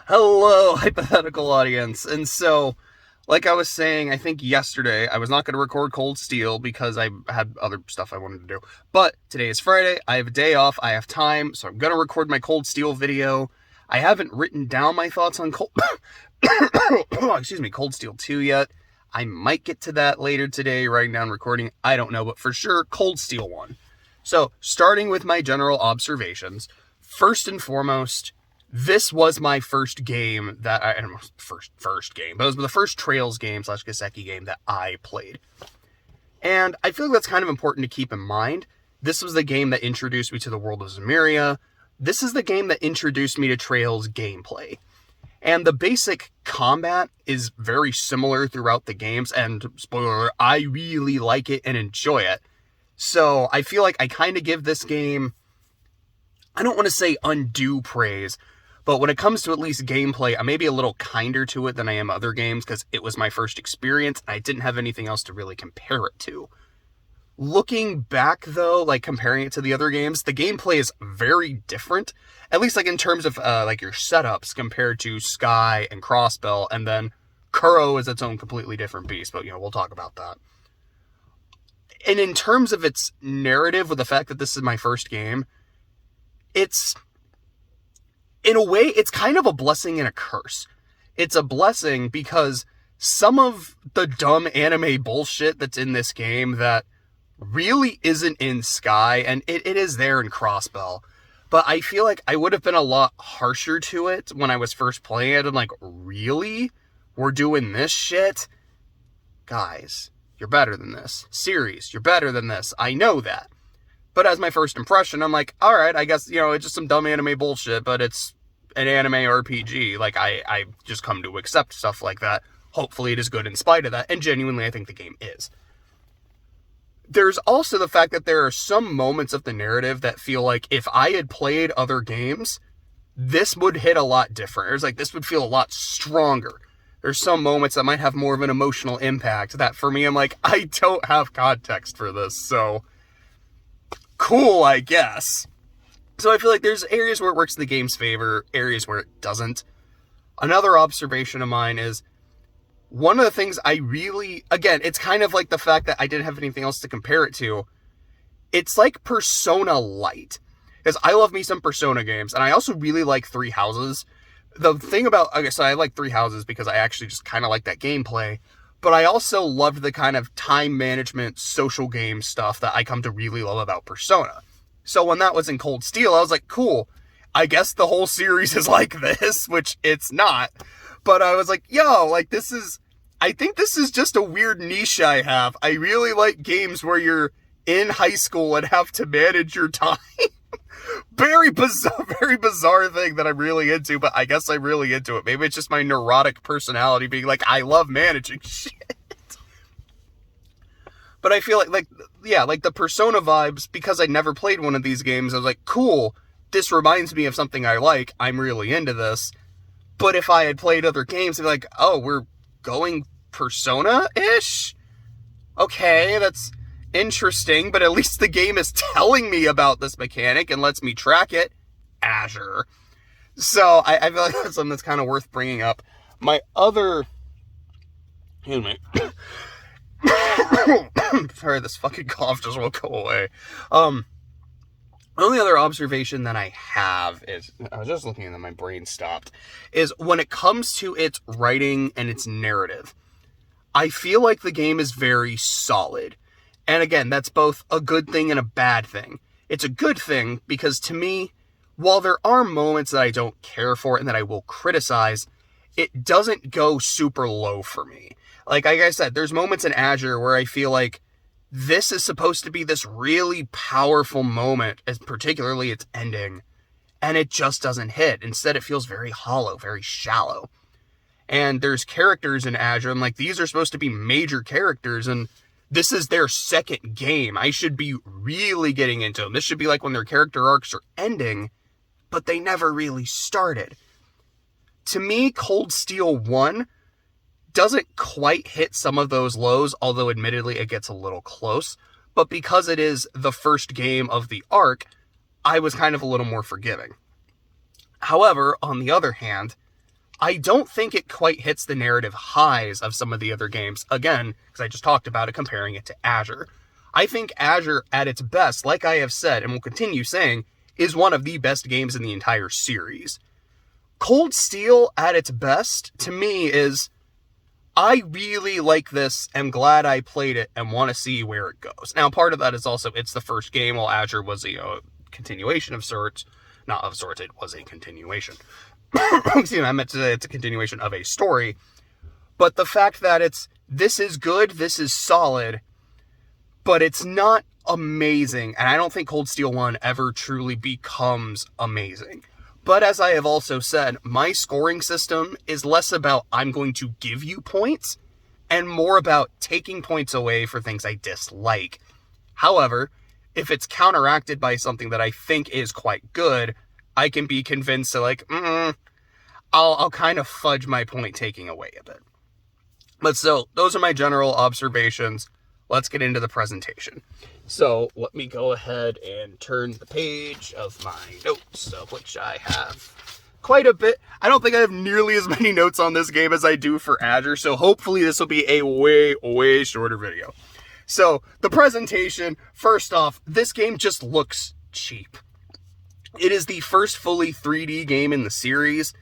Hello, hypothetical audience. And so, like I was saying, I think yesterday, I was not going to record Cold Steel because I had other stuff I wanted to do. But today is Friday, I have a day off, I have time, so I'm going to record my Cold Steel video. I haven't written down my thoughts on Cold Steel 2 yet. I might get to that later today, writing down recording, I don't know, but for sure, Cold Steel 1. So, starting with my general observations, first and foremost, this was my first game that I first game, but it was the first Trails game / Gaseki game that I played. And I feel like that's kind of important to keep in mind. This was the game that introduced me to the world of Zamiria. This is the game that introduced me to Trails gameplay. And the basic combat is very similar throughout the games, and spoiler alert, I really like it and enjoy it. So I feel like I kind of give this game, I don't want to say undue praise, but when it comes to at least gameplay, I'm maybe a little kinder to it than I am other games because it was my first experience. I didn't have anything else to really compare it to. Looking back, though, like comparing it to the other games, the gameplay is very different. At least like in terms of like your setups compared to Sky and Crossbell, and then Kuro is its own completely different beast, but we'll talk about that. And in terms of its narrative, with the fact that this is my first game, it's, in a way, it's kind of a blessing and a curse. It's a blessing because some of the dumb anime bullshit that's in this game that really isn't in Sky, and it is there in Crossbell, but I feel like I would have been a lot harsher to it when I was first playing it, and like, really? We're doing this shit? Guys, you're better than this. Series, you're better than this. I know that. But as my first impression, I'm like, alright, I guess, it's just some dumb anime bullshit, but it's an anime RPG. Like, I just come to accept stuff like that. Hopefully it is good in spite of that, and genuinely I think the game is. There's also the fact that there are some moments of the narrative that feel like if I had played other games, this would hit a lot different. It's like, this would feel a lot stronger. There's some moments that might have more of an emotional impact that for me, I'm like, I don't have context for this, so cool, I guess. So I feel like there's areas where it works in the game's favor, areas where it doesn't. Another observation of mine is, one of the things I really, again, it's kind of like the fact that I didn't have anything else to compare it to. It's like Persona Light. Because I love me some Persona games, and I also really like Three Houses. The thing about, okay, so I like Three Houses because I actually just kind of like that gameplay. But I also loved the kind of time management, social game stuff that I come to really love about Persona. So when that was in Cold Steel, I was like, cool, I guess the whole series is like this, which it's not. But I was like, yo, like I think this is just a weird niche I have. I really like games where you're in high school and have to manage your time. Very bizarre thing that I'm really into, but I guess I'm really into it. Maybe it's just my neurotic personality being like, I love managing shit. But I feel like the Persona vibes, because I never played one of these games, I was like, cool, this reminds me of something I like, I'm really into this. But if I had played other games, I'd be like, oh, we're going Persona-ish? Okay, that's interesting, but at least the game is telling me about this mechanic and lets me track it. Azure. So, I feel like that's something that's kind of worth bringing up. My other... Excuse me. Sorry, this fucking cough just won't go away. The only other observation that I have is, I was just looking and then my brain stopped, is when it comes to its writing and its narrative, I feel like the game is very solid. And again, that's both a good thing and a bad thing. It's a good thing because to me, while there are moments that I don't care for and that I will criticize, it doesn't go super low for me. Like I said, there's moments in Azure where I feel like this is supposed to be this really powerful moment, as particularly its ending, and it just doesn't hit. Instead, it feels very hollow, very shallow. And there's characters in Azure, and like, these are supposed to be major characters, and this is their second game. I should be really getting into them. This should be like when their character arcs are ending, but they never really started. To me, Cold Steel 1 doesn't quite hit some of those lows, although admittedly it gets a little close. But because it is the first game of the arc, I was kind of a little more forgiving. However, on the other hand, I don't think it quite hits the narrative highs of some of the other games. Again, because I just talked about it, comparing it to Azure. I think Azure, at its best, like I have said, and will continue saying, is one of the best games in the entire series. Cold Steel, at its best, to me, is, I really like this, am glad I played it, and want to see where it goes. Now, part of that is also, it's the first game, while Azure was a continuation of sorts. Not of sorts, it was a continuation. Excuse me, I meant to say it's a continuation of a story. But the fact that this is good, this is solid, but it's not amazing. And I don't think Cold Steel 1 ever truly becomes amazing. But as I have also said, my scoring system is less about I'm going to give you points, and more about taking points away for things I dislike. However, if it's counteracted by something that I think is quite good, I can be convinced to like, I'll kind of fudge my point taking away a bit. But so, those are my general observations. Let's get into the presentation. So, let me go ahead and turn the page of my notes, of which I have quite a bit. I don't think I have nearly as many notes on this game as I do for Azure, so hopefully this will be a way shorter video. So, the presentation, first off, this game just looks cheap. It is the first fully 3D game in the series.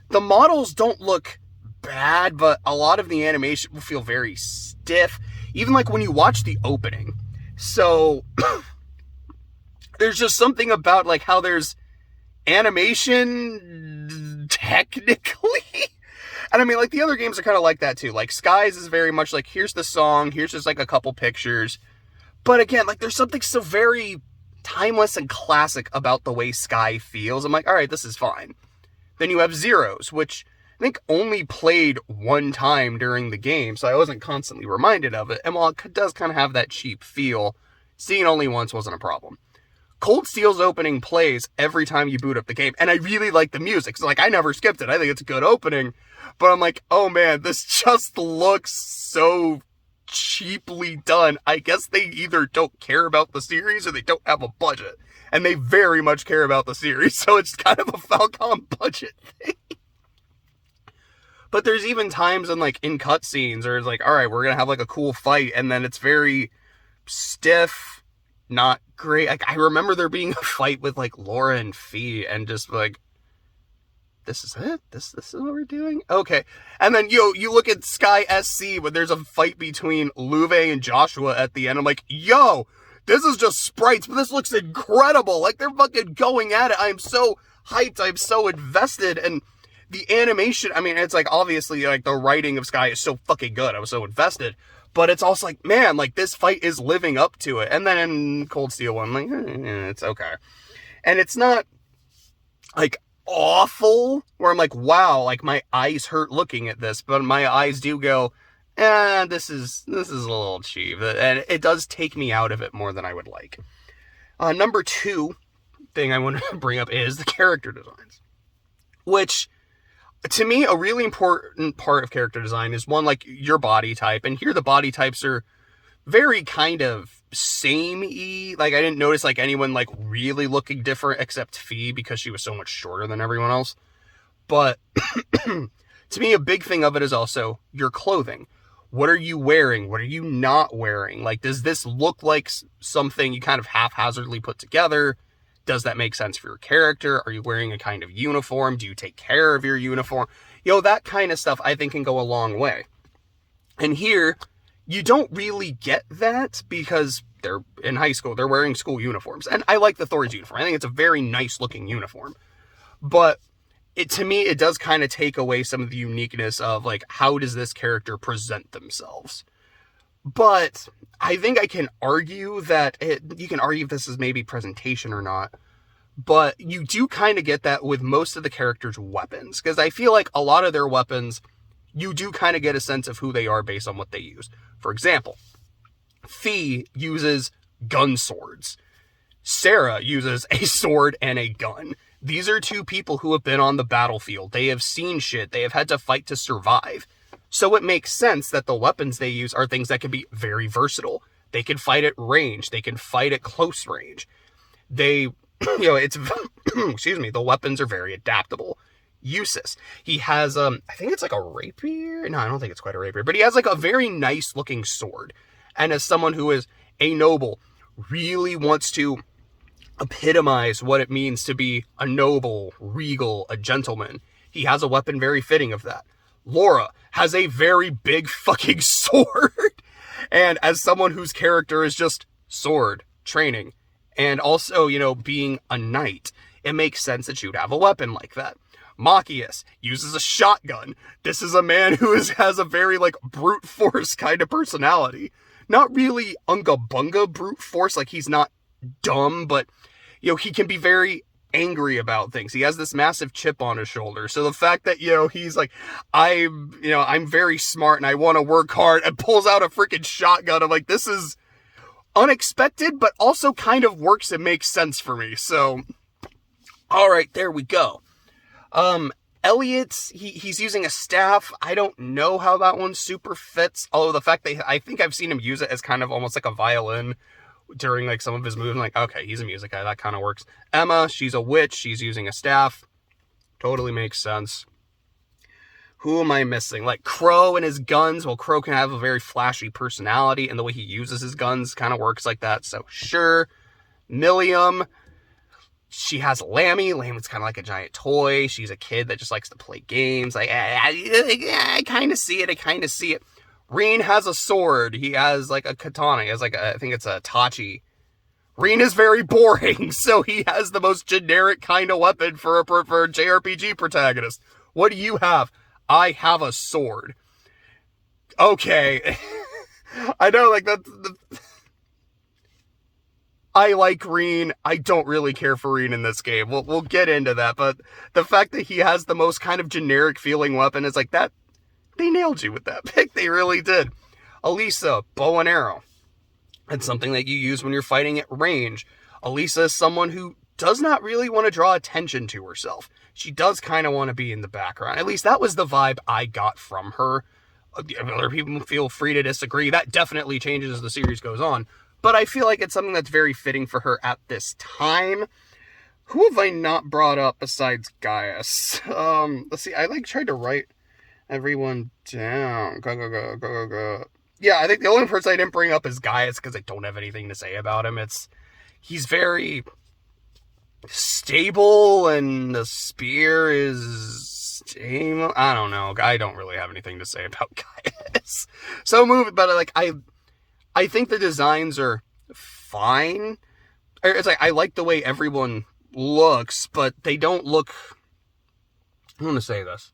The models don't look bad, but a lot of the animation will feel very stiff, even like when you watch the opening. So, there's just something about like how there's animation, technically. And I mean, like, the other games are kind of like that too. Like, Skies is very much like, here's the song, here's just like a couple pictures. But again, like, there's something so very timeless and classic about the way Sky feels. I'm like, alright, this is fine. Then you have Zeros, which I think only played one time during the game, so I wasn't constantly reminded of it. And while it does kind of have that cheap feel, seeing it only once wasn't a problem. Cold Steel's opening plays every time you boot up the game, and I really like the music. So, like, I never skipped it. I think it's a good opening. But I'm like, oh man, this just looks so cheaply done. I guess they either don't care about the series or they don't have a budget. And they very much care about the series, so it's kind of a Falcom budget thing. But there's even times in cutscenes where it's like, alright, we're gonna have like a cool fight, and then it's very stiff, not great. Like, I remember there being a fight with like Laura and Fee, and just like, this is it? This is what we're doing? Okay. And then, you look at Sky SC, when there's a fight between Luve and Joshua at the end. I'm like, yo, this is just sprites, but this looks incredible. Like, they're fucking going at it. I'm so hyped. I'm so invested. And the animation, I mean, it's like, obviously, like, the writing of Sky is so fucking good. I was so invested. But it's also like, man, like, this fight is living up to it. And then in Cold Steel 1, like, it's okay. And it's not, like, awful, where I'm like, wow, like, my eyes hurt looking at this, but my eyes do go, this is a little cheap, and it does take me out of it more than I would like. Number two thing I want to bring up is the character designs, which, to me, a really important part of character design is one, like, your body type, and here the body types are very kind of samey. Like, I didn't notice like anyone like really looking different except Fee, because she was so much shorter than everyone else. But to me, a big thing of it is also your clothing. What are you wearing? What are you not wearing? Like, does this look like something you kind of haphazardly put together? Does that make sense for your character? Are you wearing a kind of uniform? Do you take care of your uniform? That kind of stuff I think can go a long way. And here, you don't really get that, because they're in high school, they're wearing school uniforms. And I like the Thor's uniform. I think it's a very nice looking uniform. But to me, it does kind of take away some of the uniqueness of, like, how does this character present themselves? But I think I can argue that you can argue if this is maybe presentation or not. But you do kind of get that with most of the characters' weapons, because I feel like a lot of their weapons, you do kind of get a sense of who they are based on what they use. For example, Fee uses gun swords. Sarah uses a sword and a gun. These are two people who have been on the battlefield. They have seen shit. They have had to fight to survive. So it makes sense that the weapons they use are things that can be very versatile. They can fight at range. They can fight at close range. They, excuse me, the weapons are very adaptable. uses. He has, I think it's like a rapier. No, I don't think it's quite a rapier, but he has like a very nice looking sword. And as someone who is a noble, really wants to epitomize what it means to be a noble, regal, a gentleman, he has a weapon very fitting of that. Laura has a very big fucking sword. And as someone whose character is just sword, training, and also, you know, being a knight, it makes sense that you'd have a weapon like that. Machias uses a shotgun. This is a man who has a very, like, brute force kind of personality. Not really unga bunga brute force, like he's not dumb, but, you know, he can be very angry about things. He has this massive chip on his shoulder. So the fact that, you know, he's like, I'm very smart and I want to work hard, and pulls out a freaking shotgun. I'm like, this is unexpected, but also kind of works and makes sense for me. So, all right, there we go. Elliot, he's using a staff. I don't know how that one super fits. Although the fact that I think I've seen him use it as kind of almost like a violin during like some of his moves. I'm like, okay, he's a music guy. That kind of works. Emma, she's a witch. She's using a staff. Totally makes sense. Who am I missing? Like Crow and his guns. Well, Crow can have a very flashy personality, and the way he uses his guns kind of works like that. So sure. Milliam, she has Lammy. Lammy's kind of like a giant toy. She's a kid that just likes to play games. Like, I kind of see it. Reen has a sword. He has like a katana. He has like I think it's a tachi. Reen is very boring, so he has the most generic kind of weapon for a JRPG protagonist. What do you have? I have a sword. Okay. I know, like, I like Reen. I don't really care for Reen in this game. We'll get into that, but the fact that he has the most kind of generic feeling weapon is like that. They nailed you with that pick. They really did. Elisa, bow and arrow. It's something that you use when you're fighting at range. Elisa is someone who does not really want to draw attention to herself. She does kind of want to be in the background. At least that was the vibe I got from her. Other people feel free to disagree. That definitely changes as the series goes on. But I feel like it's something that's very fitting for her at this time. Who have I not brought up besides Gaius? Let's see. I tried to write everyone down. Go. Yeah, I think the only person I didn't bring up is Gaius because I don't have anything to say about him. He's very stable, and the spear is stable. I don't know. I don't really have anything to say about Gaius. So but like I think the designs are fine. It's like I like the way everyone looks, but they don't look. I'm gonna say this.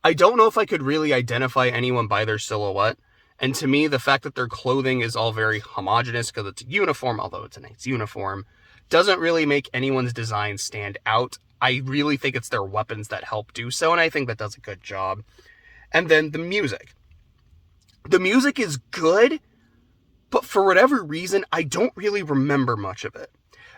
I don't know if I could really identify anyone by their silhouette. And to me, the fact that their clothing is all very homogenous because it's a uniform, although it's a nice uniform, doesn't really make anyone's design stand out. I really think it's their weapons that help do so, and I think that does a good job. And then the music. The music is good, but for whatever reason, I don't really remember much of it.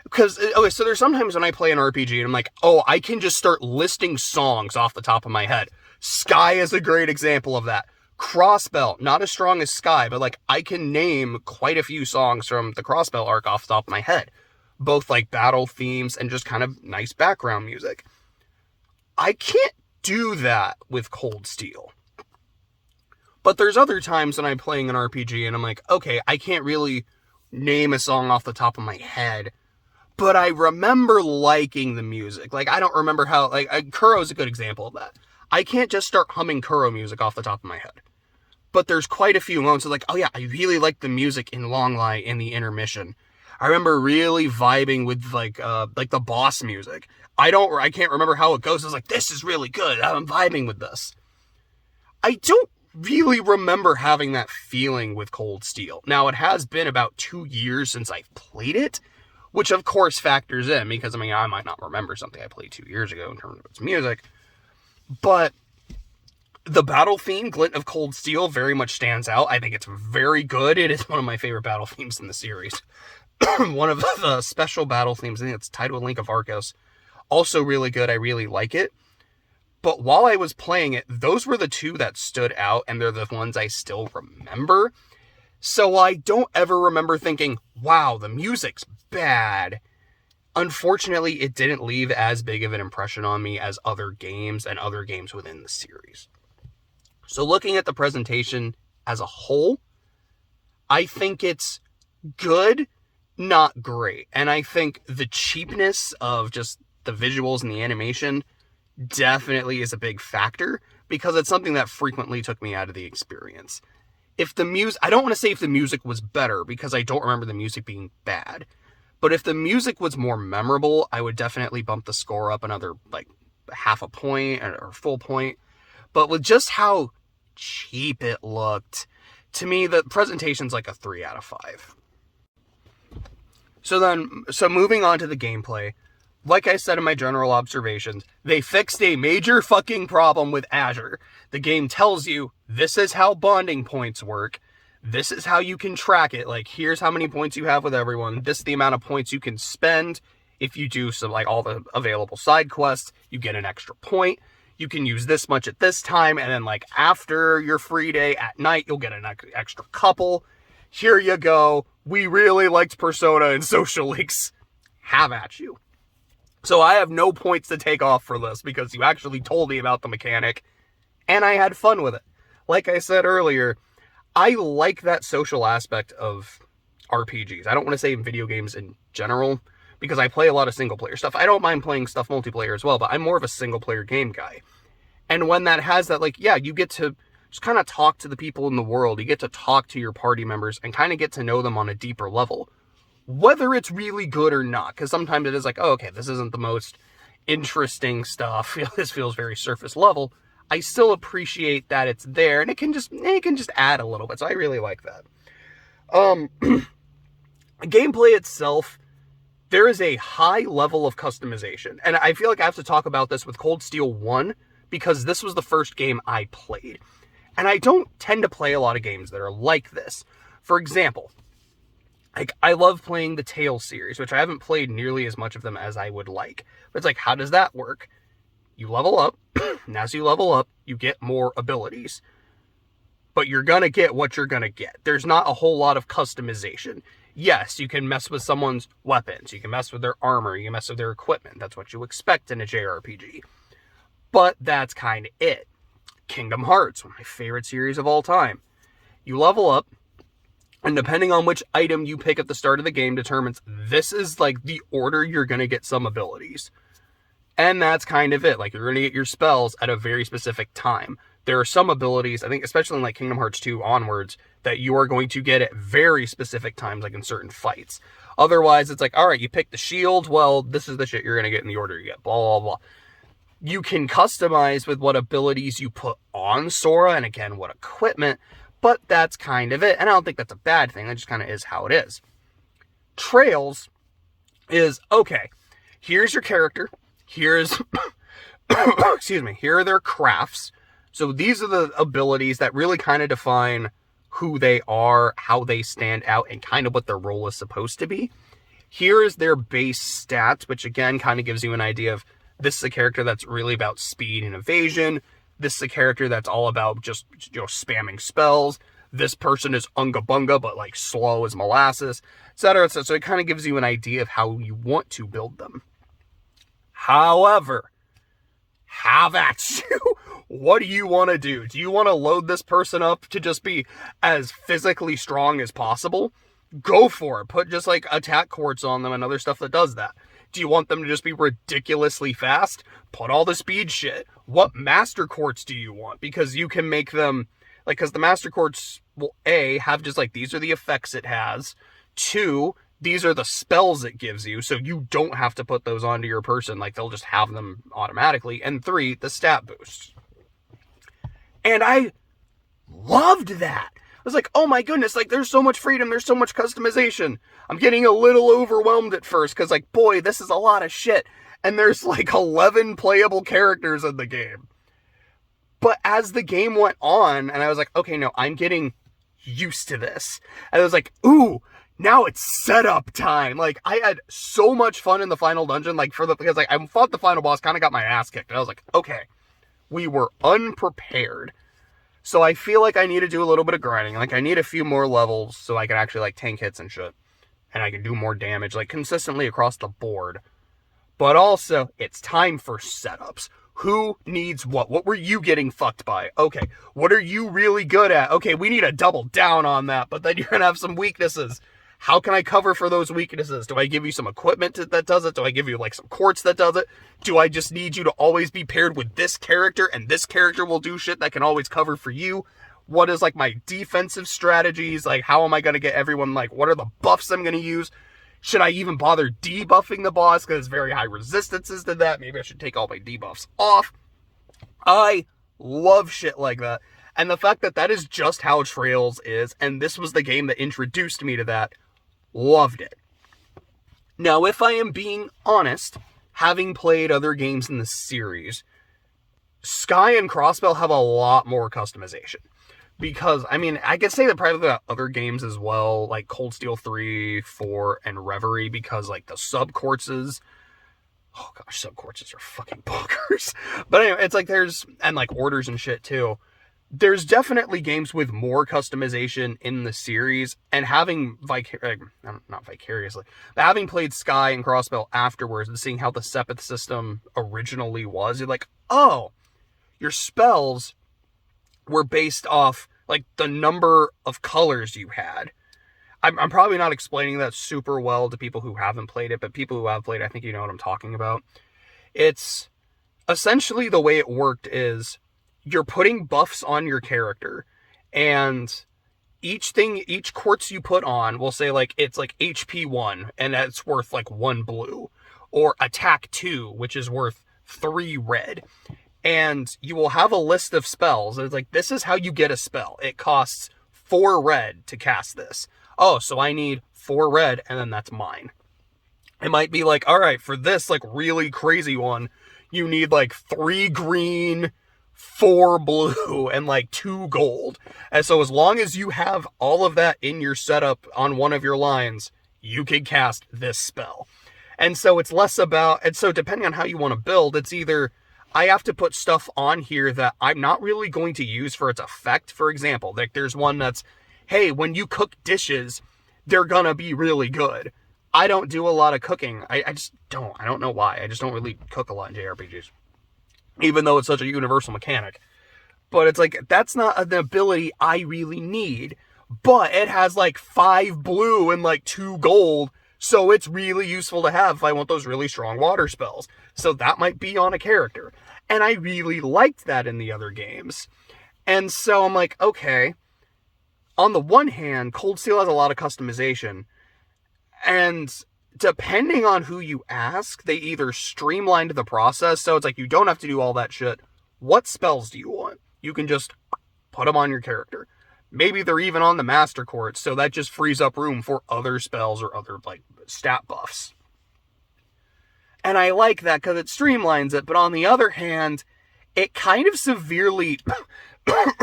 Because, okay, so there's sometimes when I play an RPG and I'm like, oh, I can just start listing songs off the top of my head. Sky is a great example of that. Crossbell, not as strong as Sky, but like I can name quite a few songs from the Crossbell arc off the top of my head. Both like battle themes and just kind of nice background music. I can't do that with Cold Steel. But there's other times when I'm playing an RPG and I'm like, okay, I can't really name a song off the top of my head, but I remember liking the music. Like, I don't remember how, like, Kuro is a good example of that. I can't just start humming Kuro music off the top of my head. But there's quite a few moments of like, oh yeah, I really like the music in Longlai in the intermission. I remember really vibing with like the boss music. I can't remember how it goes. It's like, this is really good. I'm vibing with this. I don't really remember having that feeling with Cold Steel. Now, it has been about 2 years since I've played it, which of course factors in because, I mean, I might not remember something I played 2 years ago in terms of its music. But the battle theme, Glint of Cold Steel, very much stands out. I think it's very good. It is one of my favorite battle themes in the series. One of the special battle themes, I think it's tied with Link of Arcos. Also really good. I really like it. But while I was playing it, those were the two that stood out, and they're the ones I still remember. So I don't ever remember thinking, wow, the music's bad. Unfortunately, it didn't leave as big of an impression on me as other games and other games within the series. So looking at the presentation as a whole, I think it's good, not great. And I think the cheapness of just the visuals and the animation definitely is a big factor, because it's something that frequently took me out of the experience. If the music, I don't want to say if the music was better, because I don't remember the music being bad. But if the music was more memorable, I would definitely bump the score up another, like, half a point or full point. But with just how cheap it looked, to me, the presentation's like a 3 out of 5. So moving on to the gameplay, like I said in my general observations, they fixed a major fucking problem with Azure. The game tells you, this is how bonding points work. This is how you can track it. Like, here's how many points you have with everyone. This is the amount of points you can spend. If you do some, like, all the available side quests, you get an extra point. You can use this much at this time, and then, like, after your free day at night, you'll get an extra couple. Here you go. We really liked Persona and Social Links. Have at you. So I have no points to take off for this, because you actually told me about the mechanic, and I had fun with it. Like I said earlier, I like that social aspect of RPGs. I don't want to say video games in general, because I play a lot of single-player stuff. I don't mind playing stuff multiplayer as well, but I'm more of a single-player game guy. And when that has that, like, yeah, you get to just kind of talk to the people in the world. You get to talk to your party members and kind of get to know them on a deeper level. Whether it's really good or not, because sometimes it is like, oh, okay, this isn't the most interesting stuff. This feels very surface level. I still appreciate that it's there, and it can just add a little bit. So I really like that. Gameplay itself, there is a high level of customization, and I feel like I have to talk about this with Cold Steel 1, because this was the first game I played. And I don't tend to play a lot of games that are like this. For example, like, I love playing the Tales series, which I haven't played nearly as much of them as I would like. But it's like, how does that work? You level up, and as you level up, you get more abilities. But you're gonna get what you're gonna get. There's not a whole lot of customization. Yes, you can mess with someone's weapons, you can mess with their armor, you can mess with their equipment. That's what you expect in a JRPG. But that's kind of it. Kingdom Hearts, one of my favorite series of all time. You level up, and depending on which item you pick at the start of the game determines this is, like, the order you're going to get some abilities. And that's kind of it. Like, you're going to get your spells at a very specific time. There are some abilities, I think, especially in, like, Kingdom Hearts 2 onwards, that you are going to get at very specific times, like in certain fights. Otherwise, it's like, all right, you pick the shield, well, this is the shit you're going to get in the order you get, blah, blah, blah. You can customize with what abilities you put on Sora, and again, what equipment, but that's kind of it. And I don't think that's a bad thing. That just kind of is how it is. Trails is, okay, here's your character. Here's, excuse me, here are their crafts. So these are the abilities that really kind of define who they are, how they stand out, and kind of what their role is supposed to be. Here is their base stats, which again kind of gives you an idea of, this is a character that's really about speed and evasion. This is a character that's all about just, spamming spells. This person is unga bunga, but, like, slow as molasses, etc. So it kind of gives you an idea of how you want to build them. However, have at you. What do you want to do? Do you want to load this person up to just be as physically strong as possible? Go for it. Put just, like, attack quartz on them and other stuff that does that. Do you want them to just be ridiculously fast? Put all the speed shit. What master quartz do you want? Because you can make them, like, because the master quartz will, A, have just, like, these are the effects it has. 2, these are the spells it gives you, so you don't have to put those onto your person. Like, they'll just have them automatically. And 3, the stat boosts. And I loved that. I was like, oh my goodness, like, there's so much freedom, there's so much customization. I'm getting a little overwhelmed at first, because, like, boy, this is a lot of shit. And there's, like, 11 playable characters in the game. But as the game went on, and I was like, okay, no, I'm getting used to this. And I was like, ooh, now it's setup time. Like, I had so much fun in the final dungeon, like, because, like, I fought the final boss, kind of got my ass kicked. And I was like, okay, we were unprepared. So I feel like I need to do a little bit of grinding. Like, I need a few more levels so I can actually, like, tank hits and shit. And I can do more damage, like, consistently across the board. but also it's time for setups. Who needs what? What were you getting fucked by? Okay, what are you really good at? Okay, we need to double down on that, but then you're going to have some weaknesses. How can I cover for those weaknesses? Do I give you some equipment that does it? Do I give you like some quartz that does it? Do I just need you to always be paired with this character, and this character will do shit that can always cover for you? What is like my defensive strategies? Like, how am I going to get everyone, like, what are the buffs I'm going to use? Should I even bother debuffing the boss because there's very high resistances to that? Maybe I should take all my debuffs off. I love shit like that. And the fact that that is just how Trails is, and this was the game that introduced me to that, loved it. Now, if I am being honest, having played other games in the series, Sky and Crossbell have a lot more customization. Because, I mean, I could say that probably about other games as well, like Cold Steel 3, 4, and Reverie, because, like, the sub-quartzes, oh gosh, sub-quartzes are fucking bonkers. But anyway, it's like there's, and like orders and shit too. There's definitely games with more customization in the series, and having, not vicariously, but having played Sky and Crossbell afterwards and seeing how the Sepith system originally was, you're like, oh, your spells were based off, like, the number of colors you had. I'm probably not explaining that super well to people who haven't played it, but people who have played it, I think you know what I'm talking about. It's essentially the way it worked is you're putting buffs on your character, and each quartz you put on will say, like, it's like HP 1, and that's worth, like, 1 blue, or attack 2, which is worth 3 red. And you will have a list of spells. It's like, this is how you get a spell. It costs 4 red to cast this. Oh, so I need 4 red, and then that's mine. It might be like, all right, for this, like, really crazy one, you need, like, 3 green, 4 blue, and, like, 2 gold. And so as long as you have all of that in your setup on one of your lines, you can cast this spell. And so it's less about, and so depending on how you want to build, it's either I have to put stuff on here that I'm not really going to use for its effect. For example, like there's one that's, hey, when you cook dishes, they're gonna be really good. I don't do a lot of cooking. I just don't. I don't know why. I just don't really cook a lot in JRPGs. Even though it's such a universal mechanic. But it's like, that's not an ability I really need. But it has like 5 blue and like 2 gold. So it's really useful to have if I want those really strong water spells. So that might be on a character. And I really liked that in the other games. And so I'm like, okay. On the one hand, Cold Steel has a lot of customization. And depending on who you ask, they either streamlined the process. So it's like, you don't have to do all that shit. What spells do you want? You can just put them on your character. Maybe they're even on the Master Quartz, so that just frees up room for other spells or other, like, stat buffs. And I like that because it streamlines it, but on the other hand, it kind of severely,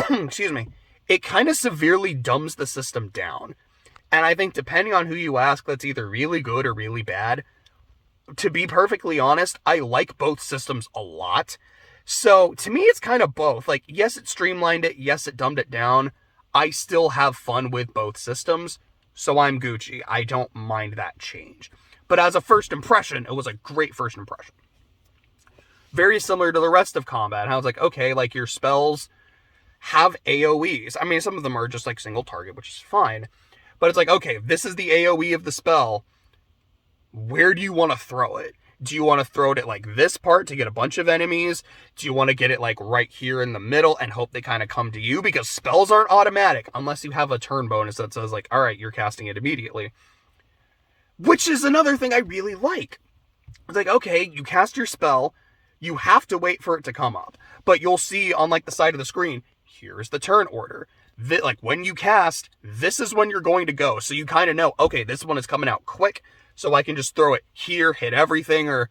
excuse me, it kind of severely dumbs the system down. And I think depending on who you ask, that's either really good or really bad. To be perfectly honest, I like both systems a lot. So to me, it's kind of both. Like, yes, it streamlined it. Yes, it dumbed it down. I still have fun with both systems, so I'm Gucci. I don't mind that change. But as a first impression, it was a great first impression. Very similar to the rest of combat. I was like, okay, like your spells have AoEs. I mean, some of them are just like single target, which is fine. But it's like, okay, this is the AoE of the spell. Where do you want to throw it? Do you want to throw it at like this part to get a bunch of enemies? Do you want to get it like right here in the middle and hope they kind of come to you? Because spells aren't automatic unless you have a turn bonus that says like, all right, you're casting it immediately. Which is another thing I really like. It's like, okay, you cast your spell, you have to wait for it to come up. But you'll see on like the side of the screen, here's the turn order. Like when you cast, this is when you're going to go. So you kind of know, okay, this one is coming out quick. So I can just throw it here, hit everything, or,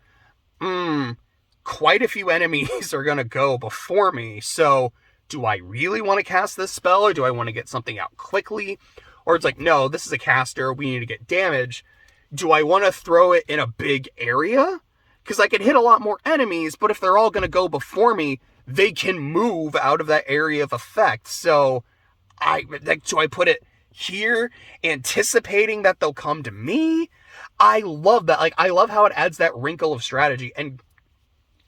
quite a few enemies are going to go before me. So do I really want to cast this spell, or do I want to get something out quickly? Or it's like, no, this is a caster, we need to get damage. Do I want to throw it in a big area? Because I can hit a lot more enemies, but if they're all going to go before me, they can move out of that area of effect. So do I put it here, anticipating that they'll come to me? I love that. Like, I love how it adds that wrinkle of strategy, and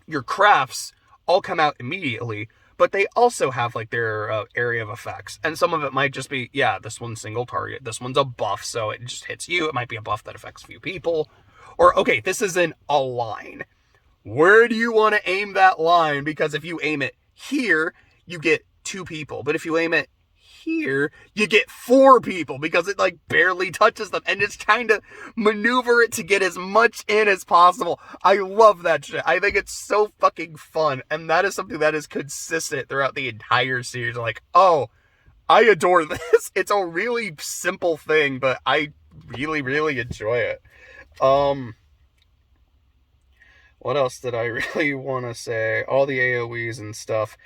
your crafts all come out immediately, but they also have like their area of effects. And some of it might just be, yeah, this one's single target. This one's a buff, so it just hits you. It might be a buff that affects a few people. Or, okay, this is in a line. Where do you want to aim that line? Because if you aim it here, you get 2 people. But if you aim it here, you get 4 people because it like barely touches them, and it's trying to maneuver it to get as much in as possible. I love that shit. I think it's so fucking fun, and that is something that is consistent throughout the entire series. Like, oh, I adore this. It's a really simple thing, but I really, really enjoy it. What else did I really want to say? All the AoEs and stuff.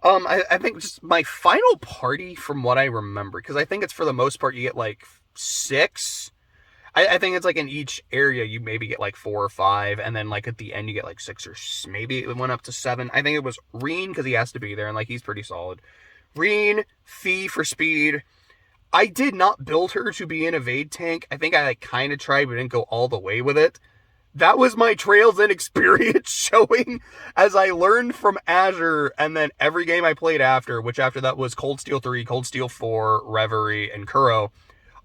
I think just my final party, from what I remember, because I think it's for the most part you get like 6. I think it's like in each area you maybe get like 4 or 5, and then like at the end you get like 6 or maybe it went up to 7. I think it was Reen, because he has to be there, and like he's pretty solid. Reen, Fee for speed. I did not build her to be an evade tank. I think I like kind of tried, but didn't go all the way with it. That was my Trails in experience showing as I learned from Azure, and then every game I played after, which after that was Cold Steel 3, Cold Steel 4, Reverie, and Kuro.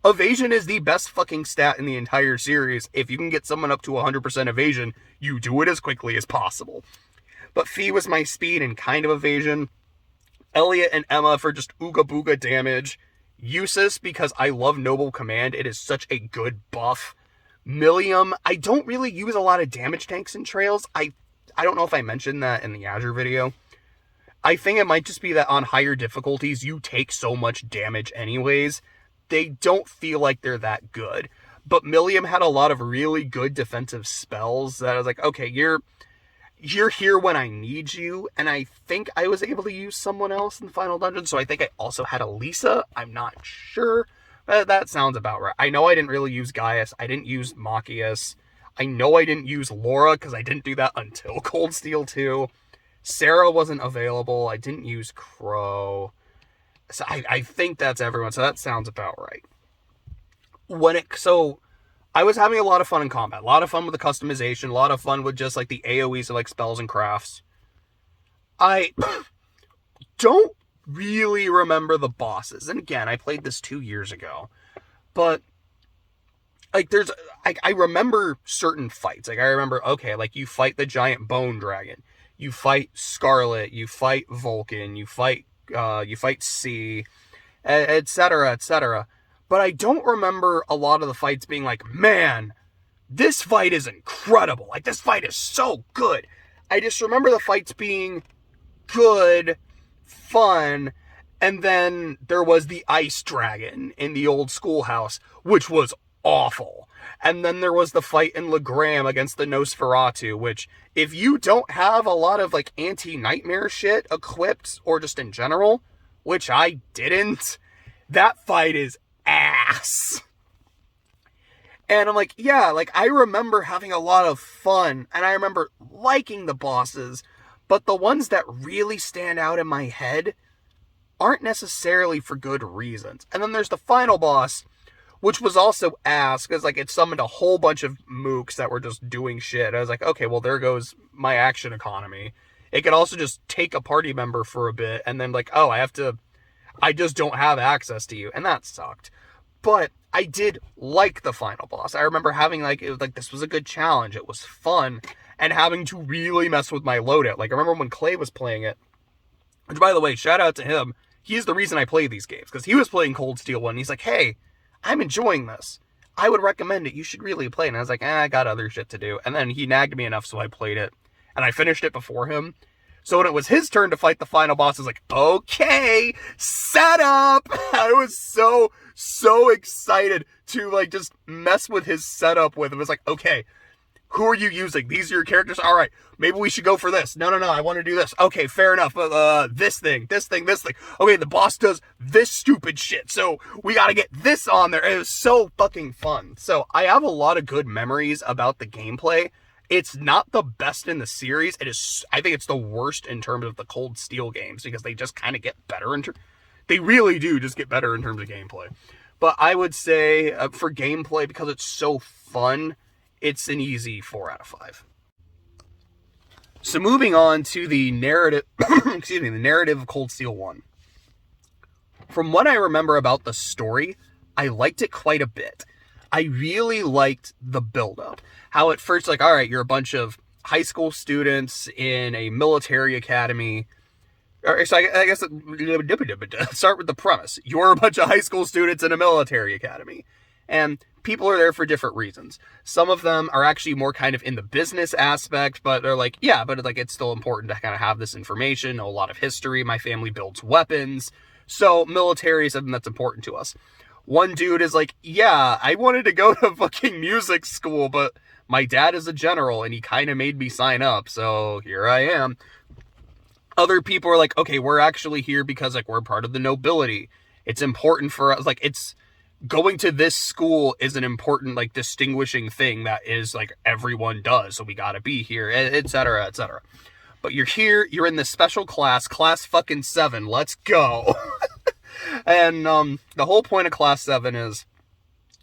Evasion is the best fucking stat in the entire series. If you can get someone up to 100% evasion, you do it as quickly as possible. But Fee was my speed and kind of evasion. Elliot and Emma for just ooga booga damage. Usus because I love Noble Command. It is such a good buff. Millium, I don't really use a lot of damage tanks in Trails. I don't know if I mentioned that in the Azure video. I think it might just be that on higher difficulties, you take so much damage anyways. They don't feel like they're that good. But Millium had a lot of really good defensive spells that I was like, okay, you're here when I need you. And I think I was able to use someone else in the final dungeon. So I think I also had Elisa. I'm not sure. That sounds about right. I know I didn't really use Gaius. I didn't use Machias. I know I didn't use Laura because I didn't do that until Cold Steel 2. Sarah wasn't available. I didn't use Crow. So I think that's everyone. So that sounds about right. So I was having a lot of fun in combat. A lot of fun with the customization. A lot of fun with just like the AoEs of like spells and crafts. I don't really remember the bosses. And again, I played this 2 years ago. But like I remember certain fights. Like I remember, okay, like you fight the giant bone dragon. You fight Scarlet, you fight Vulcan, you fight C, etc., etc. But I don't remember a lot of the fights being like, man, this fight is incredible. Like this fight is so good. I just remember the fights being good, fun, and then there was the ice dragon in the old schoolhouse, which was awful. And then there was the fight in Legram against the Nosferatu, which if you don't have a lot of like anti-nightmare shit equipped, or just in general, which I didn't, that fight is ass. And I'm like, yeah, like I remember having a lot of fun, and I remember liking the bosses, but the ones that really stand out in my head aren't necessarily for good reasons. And then there's the final boss, which was also ass, because like it summoned a whole bunch of mooks that were just doing shit. I was like, okay, well there goes my action economy. It could also just take a party member for a bit, and then like, oh, I just don't have access to you, and that sucked. But I did like the final boss. I remember having like, it was like, this was a good challenge. It was fun, and having to really mess with my loadout. Like I remember when Clay was playing it, which by the way, shout out to him. He's the reason I play these games, because he was playing Cold Steel 1, and he's like, hey, I'm enjoying this. I would recommend it. You should really play it. And I was like, I got other shit to do. And then he nagged me enough, so I played it. And I finished it before him. So when it was his turn to fight the final boss, I was like, okay, set up. I was so excited to like just mess with his setup with him. It was like, okay, who are you using? These are your characters? All right, maybe we should go for this. No, I want to do this. Okay, fair enough. This thing. Okay, the boss does this stupid shit, so we got to get this on there. It was so fucking fun. So I have a lot of good memories about the gameplay. It's not the best in the series. I think it's the worst in terms of the Cold Steel games, because they just kind of get better they really do just get better in terms of gameplay. But I would say for gameplay, because it's so fun, it's an easy 4 out of 5. So moving on to the narrative, the narrative of Cold Steel 1. From what I remember about the story, I liked it quite a bit. I really liked the build-up. How at first, like, all right, you're a bunch of high school students in a military academy. So I guess, start with the premise. You're a bunch of high school students in a military academy. And people are there for different reasons. Some of them are actually more kind of in the business aspect, but they're like, yeah, but like it's still important to kind of have this information, know a lot of history. My family builds weapons. So military is something that's important to us. One dude is like, yeah, I wanted to go to fucking music school, but my dad is a general and he kind of made me sign up. So here I am. Other people are like, okay, we're actually here because like we're part of the nobility. It's important for us. Like it's going to this school is an important like distinguishing thing that is like everyone does. So we got to be here, etc., etc. But you're here, you're in this special class fucking 7. Let's go. And the whole point of class 7 is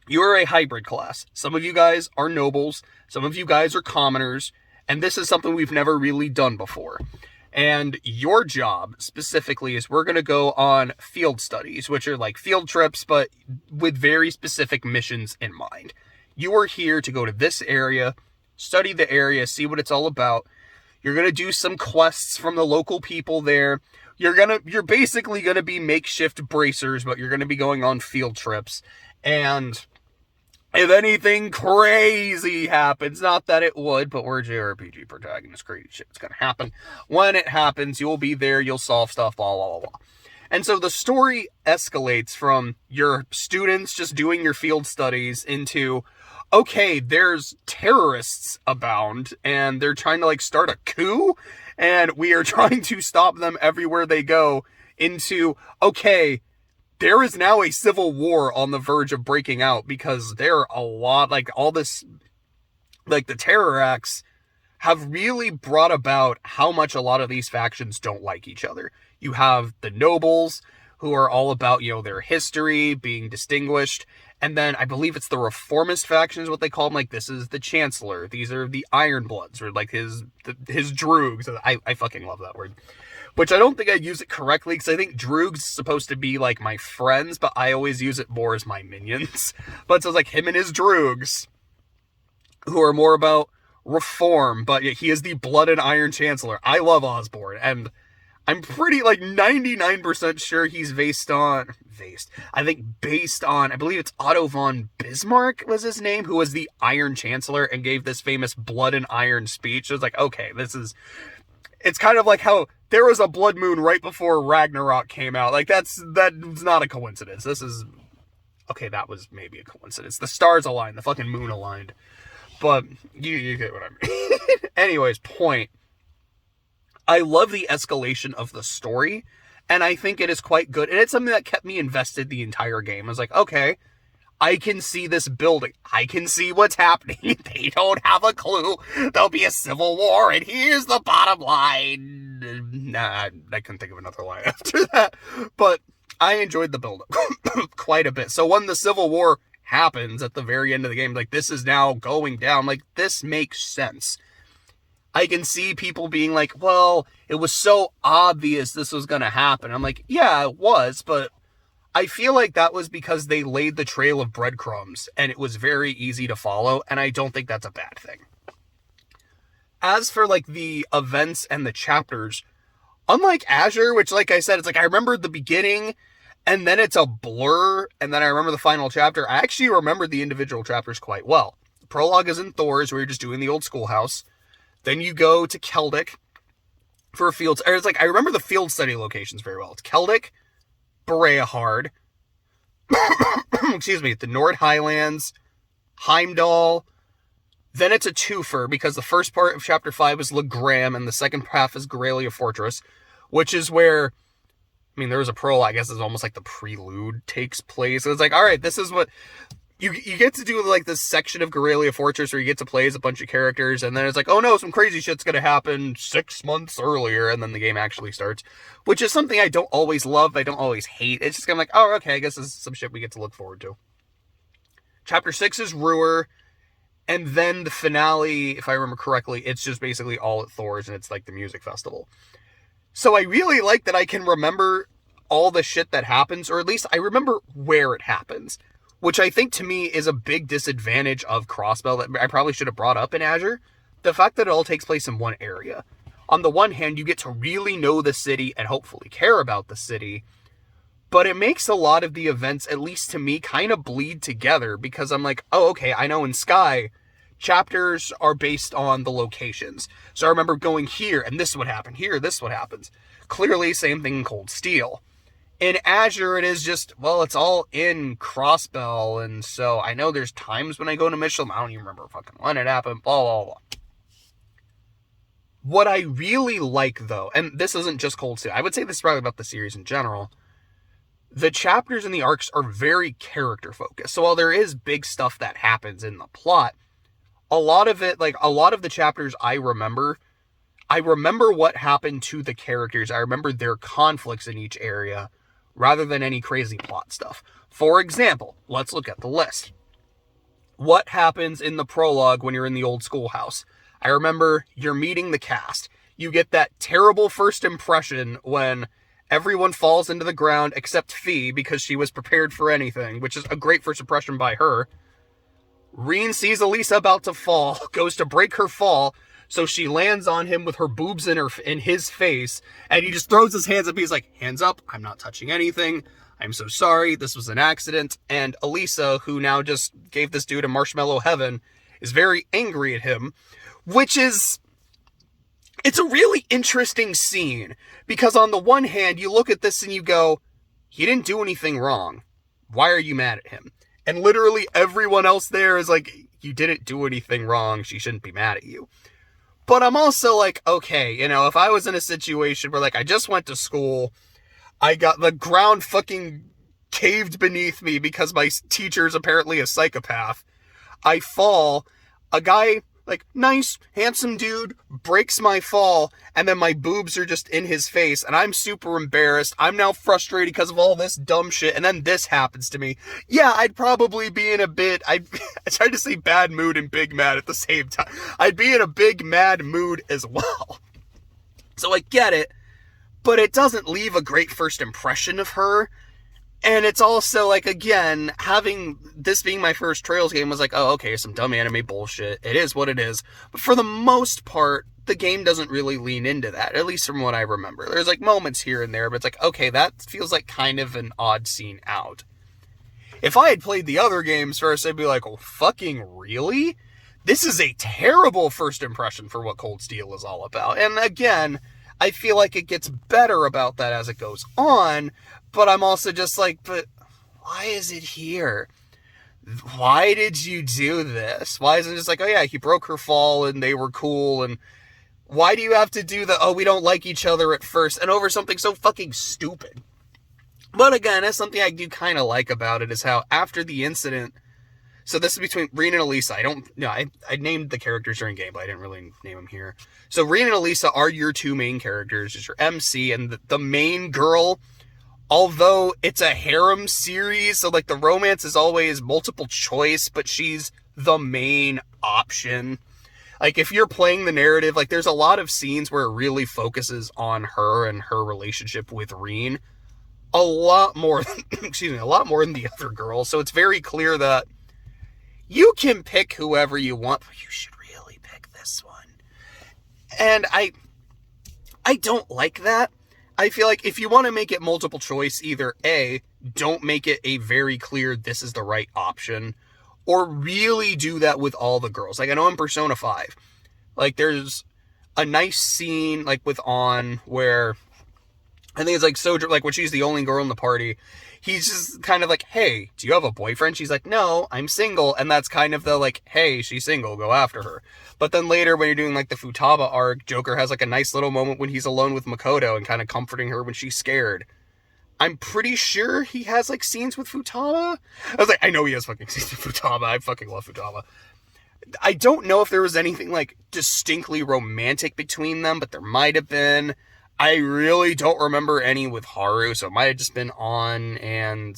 you're a hybrid class. Some of you guys are nobles. Some of you guys are commoners. And this is something we've never really done before. And your job specifically is we're going to go on field studies, which are like field trips, but with very specific missions in mind. You are here to go to this area, study the area, see what it's all about. You're going to do some quests from the local people there. You're basically going to be makeshift bracers, but you're going to be going on field trips. And if anything crazy happens, not that it would, but we're JRPG protagonists, crazy shit's going to happen. When it happens, you'll be there, you'll solve stuff, blah, blah, blah, blah. And so the story escalates from your students just doing your field studies into, okay, there's terrorists abound, and they're trying to, like, start a coup, and we are trying to stop them everywhere they go, into, okay, there is now a civil war on the verge of breaking out, because there are a lot, like, all this, like, the terror acts have really brought about how much a lot of these factions don't like each other. You have the nobles, who are all about, you know, their history, being distinguished, and then I believe it's the reformist factions, what they call them, like, this is the Chancellor, these are the Ironbloods, or, like, his droogs. I fucking love that word. Which I don't think I use it correctly, because I think droog's supposed to be, like, my friends, but I always use it more as my minions. But so it's like him and his droogs, who are more about reform, but he is the Blood and Iron Chancellor. I love Osborne, and I'm pretty, like, 99% sure he's based on, I believe it's Otto von Bismarck was his name, who was the Iron Chancellor and gave this famous Blood and Iron speech. It was like, okay, it's kind of like how there was a blood moon right before Ragnarok came out. Like, that's not a coincidence. Okay, that was maybe a coincidence. The stars aligned, the fucking moon aligned. But you get what I mean. Anyways, point. I love the escalation of the story, and I think it is quite good. And it's something that kept me invested the entire game. I was like, okay, I can see this building. I can see what's happening. They don't have a clue. There'll be a civil war, and here's the bottom line. Nah, I couldn't think of another line after that. But I enjoyed the build-up quite a bit. So when the civil war happens at the very end of the game, like, this is now going down. Like, this makes sense. I can see people being like, well, it was so obvious this was going to happen. I'm like, yeah, it was, but I feel like that was because they laid the trail of breadcrumbs, and it was very easy to follow, and I don't think that's a bad thing. As for, like, the events and the chapters, unlike Azure, which, like I said, it's like I remember the beginning, and then it's a blur, and then I remember the final chapter. I actually remember the individual chapters quite well. The prologue is in Thor's, where you're just doing the old schoolhouse. Then you go to Keldic for a field... Or it's like, I remember the field study locations very well. It's Keldic, Bereahard, excuse me, the Nord Highlands, Heimdall. Then it's a twofer, because the first part of Chapter 5 is Legram, and the second half is Gorelia Fortress, which is where... I mean, there was a prologue, I guess it's almost like the prelude takes place. So it's like, all right, this is what... You get to do, like, this section of Gorelia Fortress where you get to play as a bunch of characters, and then it's like, oh no, some crazy shit's gonna happen 6 months earlier, and then the game actually starts. Which is something I don't always love, I don't always hate. It's just kind of like, oh, okay, I guess this is some shit we get to look forward to. Chapter 6 is Ruhr, And then the finale, if I remember correctly, it's just basically all at Thor's, and it's like the music festival. So I really like that I can remember all the shit that happens, or at least I remember where it happens, which I think to me is a big disadvantage of Crossbell that I probably should have brought up in Azure. The fact that it all takes place in one area. On the one hand, you get to really know the city and hopefully care about the city, but it makes a lot of the events, at least to me, kind of bleed together, because I'm like, oh, okay, I know in Sky, chapters are based on the locations. So I remember going here, and this would happen. Here, this would happen. Clearly, same thing in Cold Steel. In Azure, it is just, well, it's all in Crossbell, and so I know there's times when I go to Michelin, I don't even remember fucking when it happened, blah, blah, blah. What I really like, though, and this isn't just Cold Steel, I would say this is probably about the series in general, the chapters and the arcs are very character-focused. So while there is big stuff that happens in the plot, a lot of it, like, a lot of the chapters I remember what happened to the characters. I remember their conflicts in each area, rather than any crazy plot stuff. For example, let's look at the list. What happens in the prologue when you're in the old schoolhouse? I remember you're meeting the cast. You get that terrible first impression when everyone falls into the ground except Fee, because she was prepared for anything, which is a great first impression by her. Reen sees Elisa about to fall, goes to break her fall, so she lands on him with her boobs in his face, and he just throws his hands up. He's like, hands up, I'm not touching anything. I'm so sorry, this was an accident. And Elisa, who now just gave this dude a marshmallow heaven, is very angry at him, which is... It's a really interesting scene, because on the one hand, you look at this and you go, he didn't do anything wrong. Why are you mad at him? And literally everyone else there is like, you didn't do anything wrong, she shouldn't be mad at you. But I'm also like, okay, you know, if I was in a situation where, like, I just went to school, I got the ground fucking caved beneath me because my teacher's apparently a psychopath, I fall, a guy, like, nice, handsome dude, breaks my fall, and then my boobs are just in his face, and I'm super embarrassed. I'm now frustrated because of all this dumb shit, and then this happens to me. Yeah, I'd probably be in a bit, I tried to say bad mood and big mad at the same time. I'd be in a big mad mood as well. So I get it, but it doesn't leave a great first impression of her. And it's also, like, again, having this being my first Trails game was like, oh, okay, some dumb anime bullshit. It is what it is. But for the most part, the game doesn't really lean into that, at least from what I remember. There's, like, moments here and there, but it's like, okay, that feels like kind of an odd scene out. If I had played the other games first, I'd be like, oh, fucking really? This is a terrible first impression for what Cold Steel is all about. And again, I feel like it gets better about that as it goes on, but I'm also just like, but why is it here? Why did you do this? Why isn't it just like, oh yeah, he broke her fall and they were cool, and why do you have to do the, oh, we don't like each other at first, and over something so fucking stupid? But again, that's something I do kind of like about it, is how after the incident, so this is between Reen and Elisa. I named the characters during gameplay. I didn't really name them here. So Reen and Elisa are your two main characters. It's your MC, and the main girl, although it's a harem series, so like the romance is always multiple choice, but she's the main option. Like if you're playing the narrative, like there's a lot of scenes where it really focuses on her and her relationship with Reen. A lot more than the other girls. So it's very clear that you can pick whoever you want, but you should really pick this one. And I don't like that. I feel like if you want to make it multiple choice, either A, don't make it a very clear this is the right option, or really do that with all the girls. Like I know in Persona 5, like there's a nice scene like with On where I think it's like Sojourn, like when she's the only girl in the party, he's just kind of like, hey, do you have a boyfriend? She's like, no, I'm single. And that's kind of the like, hey, she's single, go after her. But then later when you're doing like the Futaba arc, Joker has like a nice little moment when he's alone with Makoto and kind of comforting her when she's scared. I'm pretty sure he has like scenes with Futaba. I was like, I know he has fucking scenes with Futaba. I fucking love Futaba. I don't know if there was anything like distinctly romantic between them, but there might have been. I really don't remember any with Haru, so it might have just been On and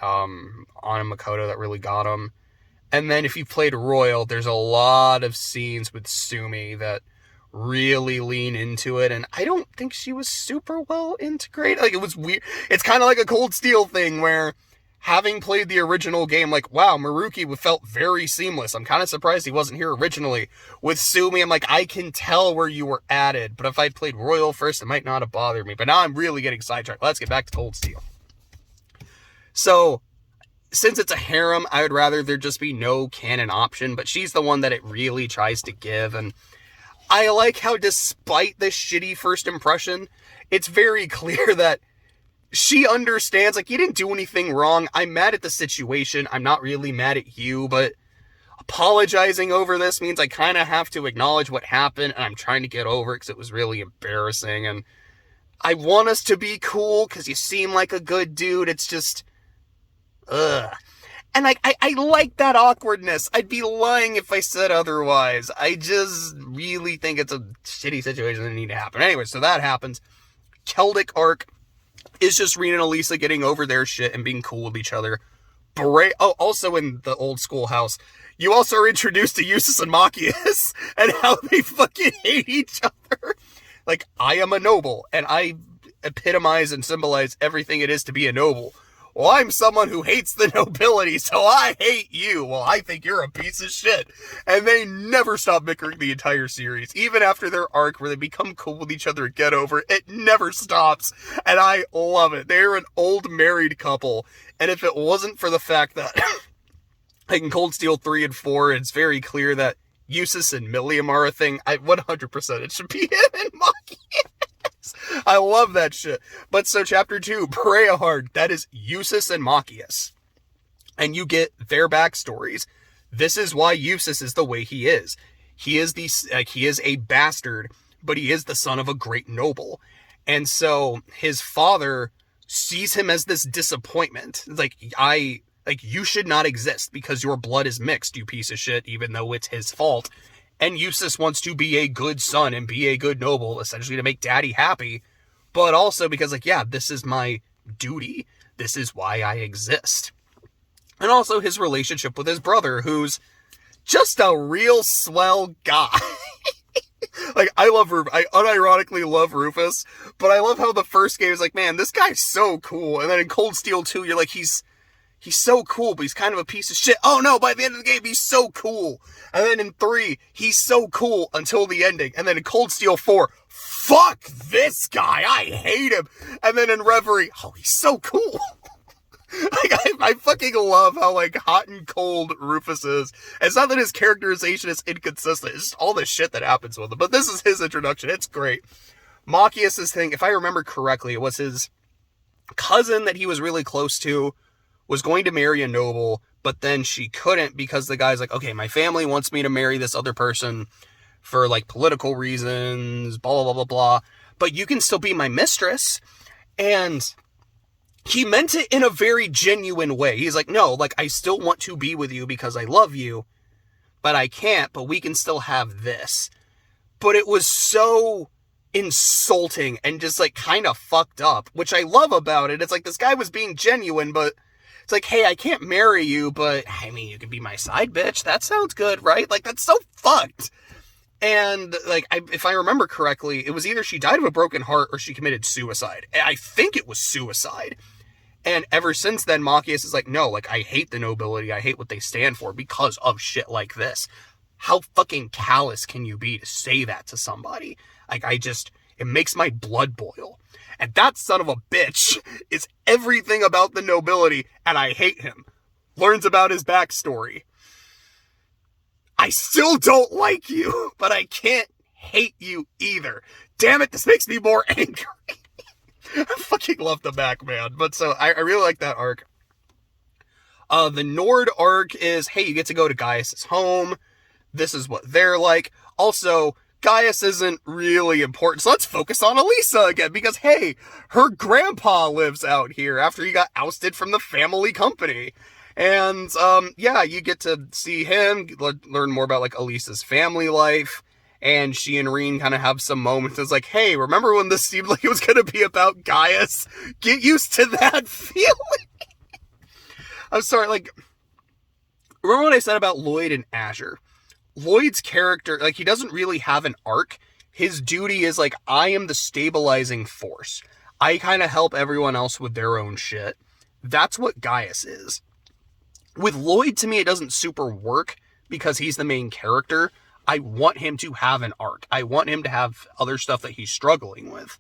Makoto that really got him. And then if you played Royal, there's a lot of scenes with Sumi that really lean into it, and I don't think she was super well integrated. Like, it was weird. It's kind of like a Cold Steel thing where, having played the original game, like, wow, Maruki felt very seamless. I'm kind of surprised he wasn't here originally. With Sumi, I'm like, I can tell where you were added, but if I played Royal first, it might not have bothered me. But now I'm really getting sidetracked. Let's get back to Cold Steel. So, since it's a harem, I would rather there just be no canon option, but she's the one that it really tries to give, and I like how despite this shitty first impression, it's very clear that she understands, like, you didn't do anything wrong. I'm mad at the situation. I'm not really mad at you, but apologizing over this means I kind of have to acknowledge what happened, and I'm trying to get over it because it was really embarrassing, and I want us to be cool because you seem like a good dude. It's just, ugh. And I like that awkwardness. I'd be lying if I said otherwise. I just really think it's a shitty situation that need to happen. Anyway, so that happens. Celtic arc is just Rina and Elisa getting over their shit and being cool with each other. Also in the old schoolhouse, you also are introduced to Eustace and Machias and how they fucking hate each other. Like, I am a noble, and I epitomize and symbolize everything it is to be a noble. Well, I'm someone who hates the nobility, so I hate you. Well, I think you're a piece of shit. And they never stop bickering the entire series. Even after their arc where they become cool with each other and get over it, it never stops. And I love it. They're an old married couple. And if it wasn't for the fact that, like in Cold Steel 3 and 4, it's very clear that Eustace and Milliam are a thing, 100% it should be him and Maki. I love that shit. But so chapter 2, Breahard, that is Eustace and Machias. And you get their backstories. This is why Eustace is the way he is. He is he is a bastard, but he is the son of a great noble. And so his father sees him as this disappointment. Like, you should not exist because your blood is mixed, you piece of shit, even though it's his fault. And Eustace wants to be a good son and be a good noble, essentially to make daddy happy. But also because, like, yeah, this is my duty. This is why I exist. And also his relationship with his brother, who's just a real swell guy. Like, I unironically love Rufus, but I love how the first game is like, man, this guy's so cool. And then in Cold Steel 2, you're like, he's so cool, but he's kind of a piece of shit. Oh no, by the end of the game, he's so cool. And then in 3, he's so cool until the ending. And then in Cold Steel 4, fuck this guy, I hate him. And then in Reverie, oh, he's so cool. Like, I fucking love how, like, hot and cold Rufus is. It's not that his characterization is inconsistent, it's just all the shit that happens with him. But this is his introduction, it's great. Machias' thing, if I remember correctly, it was his cousin that he was really close to, was going to marry a noble, but then she couldn't because the guy's like, okay, my family wants me to marry this other person for, like, political reasons, blah, blah, blah, blah, blah, but you can still be my mistress. And he meant it in a very genuine way. He's like, no, like, I still want to be with you because I love you, but I can't, but we can still have this. But it was so insulting and just, like, kind of fucked up, which I love about it. It's like, this guy was being genuine, but it's like, hey, I can't marry you, but, I mean, you can be my side bitch. That sounds good, right? Like, that's so fucked. And, like, if I remember correctly, it was either she died of a broken heart or she committed suicide. I think it was suicide. And ever since then, Machias is like, no, like, I hate the nobility. I hate what they stand for because of shit like this. How fucking callous can you be to say that to somebody? Like, it makes my blood boil. And that son of a bitch is everything about the nobility, and I hate him. Learns about his backstory. I still don't like you, but I can't hate you either. Damn it, this makes me more angry. I fucking love the back, man. But so, I really like that arc. The Nord arc is, hey, you get to go to Gaius' home. This is what they're like. Also, Gaius isn't really important, so let's focus on Elisa again, because, hey, her grandpa lives out here after he got ousted from the family company. And, yeah, you get to see him, learn more about, like, Elisa's family life, and she and Reen kind of have some moments. It's like, hey, remember when this seemed like it was going to be about Gaius? Get used to that feeling. I'm sorry, like, remember what I said about Lloyd and Azure? Lloyd's character, like, he doesn't really have an arc. His duty is, like, I am the stabilizing force. I kind of help everyone else with their own shit. That's what Gaius is. With Lloyd, to me, it doesn't super work because he's the main character. I want him to have an arc. I want him to have other stuff that he's struggling with.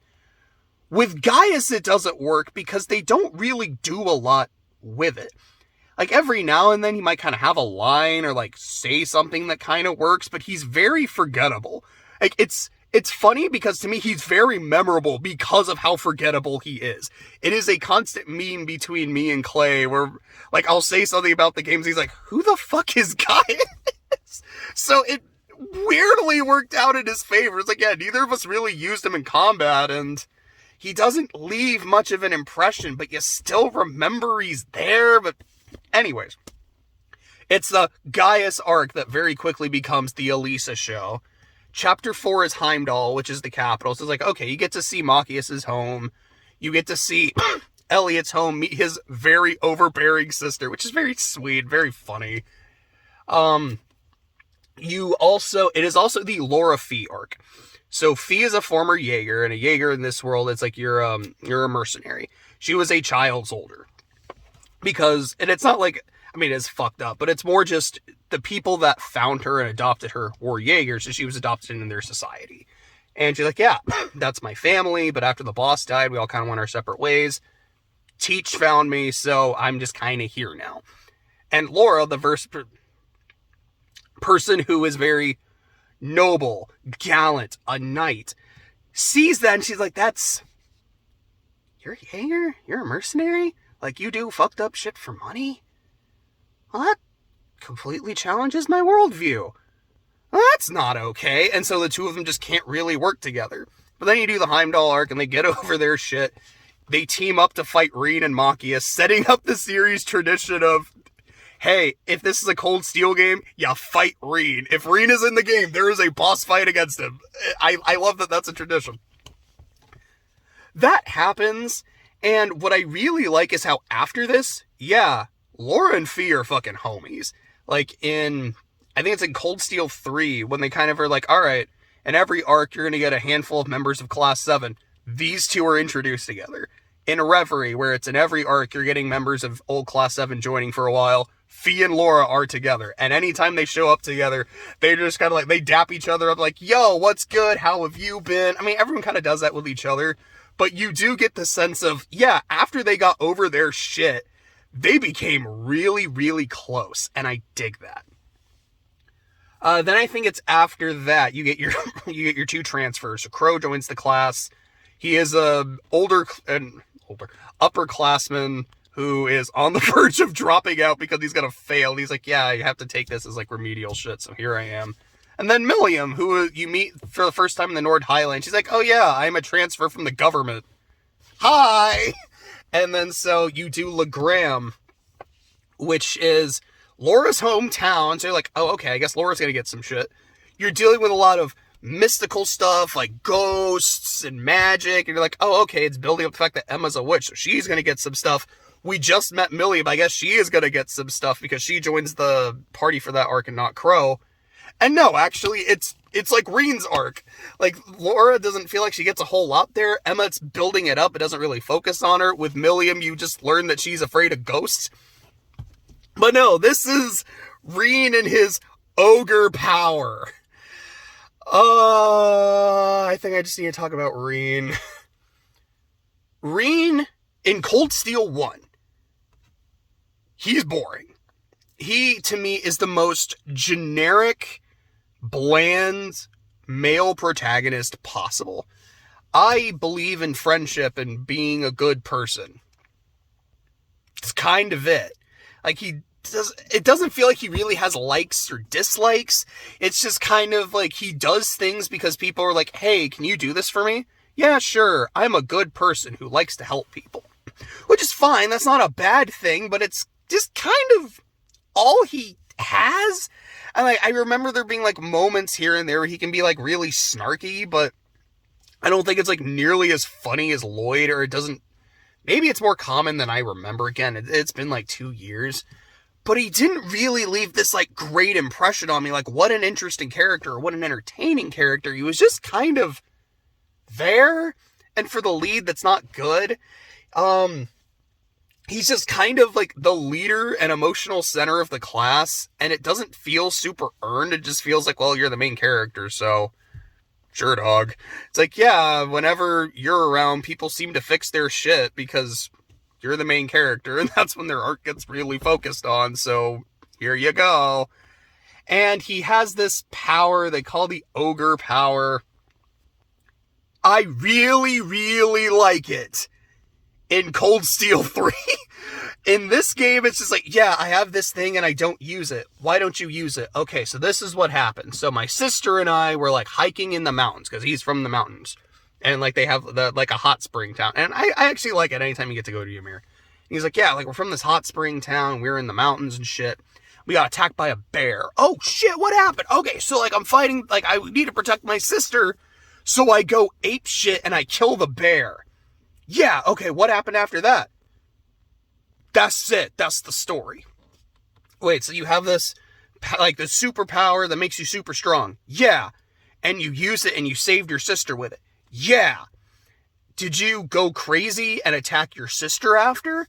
With Gaius, it doesn't work because they don't really do a lot with it. Like, every now and then he might kind of have a line or, like, say something that kind of works, but he's very forgettable. Like, it's funny because to me he's very memorable because of how forgettable he is. It is a constant meme between me and Clay where, like, I'll say something about the games, he's like, who the fuck is Gaius? So it weirdly worked out in his favor. It's like, yeah, neither of us really used him in combat, and he doesn't leave much of an impression, but you still remember he's there. But anyways, it's the Gaius arc that very quickly becomes the Elisa show. Chapter 4 is Heimdall, which is the capital. So it's like, okay, you get to see Machias's home. You get to see Elliot's home, meet his very overbearing sister, which is very sweet, very funny. It is also the Laura Fee arc. So Fee is a former Jaeger, and a Jaeger in this world, it's like you're a mercenary. She was a child soldier. Because, and it's not like, I mean, it's fucked up, but it's more just the people that found her and adopted her were Jaegers, so she was adopted into their society. And she's like, yeah, that's my family, but after the boss died, we all kind of went our separate ways. Teach found me, so I'm just kind of here now. And Laura, the person who is very noble, gallant, a knight, sees that and she's like, you're a Jaeger? You're a mercenary? Like, you do fucked up shit for money? Well, that completely challenges my worldview. Well, that's not okay. And so the two of them just can't really work together. But then you do the Heimdall arc and they get over their shit. They team up to fight Reen and Machias, setting up the series tradition of, hey, if this is a Cold Steel game, you fight Reen. If Reen is in the game, there is a boss fight against him. I love that that's a tradition. That happens, and what I really like is how after this, yeah, Laura and Fee are fucking homies. Like I think it's in Cold Steel 3, when they kind of are like, alright, in every arc you're going to get a handful of members of Class 7. These two are introduced together. In Reverie, where it's in every arc you're getting members of old Class 7 joining for a while, Fee and Laura are together. And anytime they show up together, they just kind of like, they dap each other up like, yo, what's good? How have you been? I mean, everyone kind of does that with each other. But you do get the sense of, yeah, after they got over their shit, they became really, really close. And I dig that. Then I think it's after that you get your two transfers. So Crow joins the class. He is a upperclassman who is on the verge of dropping out because he's gonna fail. He's like, yeah, you have to take this as like remedial shit. So here I am. And then Milliam, who you meet for the first time in the Nord Highlands. She's like, oh yeah, I'm a transfer from the government. Hi! And then so you do Legram, which is Laura's hometown. So you're like, oh, okay, I guess Laura's gonna get some shit. You're dealing with a lot of mystical stuff, like ghosts and magic. And you're like, oh, okay, it's building up the fact that Emma's a witch, so she's gonna get some stuff. We just met Millie, but I guess she is gonna get some stuff because she joins the party for that arc and not Crow. And no, actually, it's like Reen's arc. Like, Laura doesn't feel like she gets a whole lot there. Emma's building it up. It doesn't really focus on her. With Milliam, you just learn that she's afraid of ghosts. But no, this is Reen and his ogre power. I think I just need to talk about Reen. Reen, in Cold Steel 1, he's boring. He, to me, is the most generic, bland, male protagonist possible. I believe in friendship and being a good person. It's kind of it. Like, it doesn't feel like he really has likes or dislikes. It's just kind of like he does things because people are like, hey, can you do this for me? Yeah, sure. I'm a good person who likes to help people. Which is fine. That's not a bad thing, but it's just kind of all he has. And like, I remember there being like moments here and there where he can be like really snarky, but I don't think it's like nearly as funny as Lloyd, or it doesn't, maybe it's more common than I remember. Again, it's been like 2 years, but he didn't really leave this, like, great impression on me. Like, what an interesting character, or what an entertaining character. He was just kind of there. And for the lead that's not good, he's just kind of like the leader and emotional center of the class, and it doesn't feel super earned. It just feels like, well, you're the main character, so sure, dog. It's like, yeah, whenever you're around, people seem to fix their shit because you're the main character, and that's when their arc gets really focused on, so here you go. And he has this power they call the ogre power. I really, really like it in Cold Steel 3. In this game, it's just like, yeah, I have this thing and I don't use it. Why don't you use it? Okay, so this is what happened. So my sister and I were, like, hiking in the mountains, because he's from the mountains. And, like, they have, like, a hot spring town. And I actually like it anytime you get to go to Ymir. He's like, yeah, like, we're from this hot spring town. We're in the mountains and shit. We got attacked by a bear. Oh, shit, what happened? Okay, so, like, I'm fighting, like, I need to protect my sister. So I go ape shit and I kill the bear. Yeah, okay, what happened after that? That's it. That's the story. Wait, so you have this, like, the superpower that makes you super strong. Yeah. And you use it and you saved your sister with it. Yeah. Did you go crazy and attack your sister after?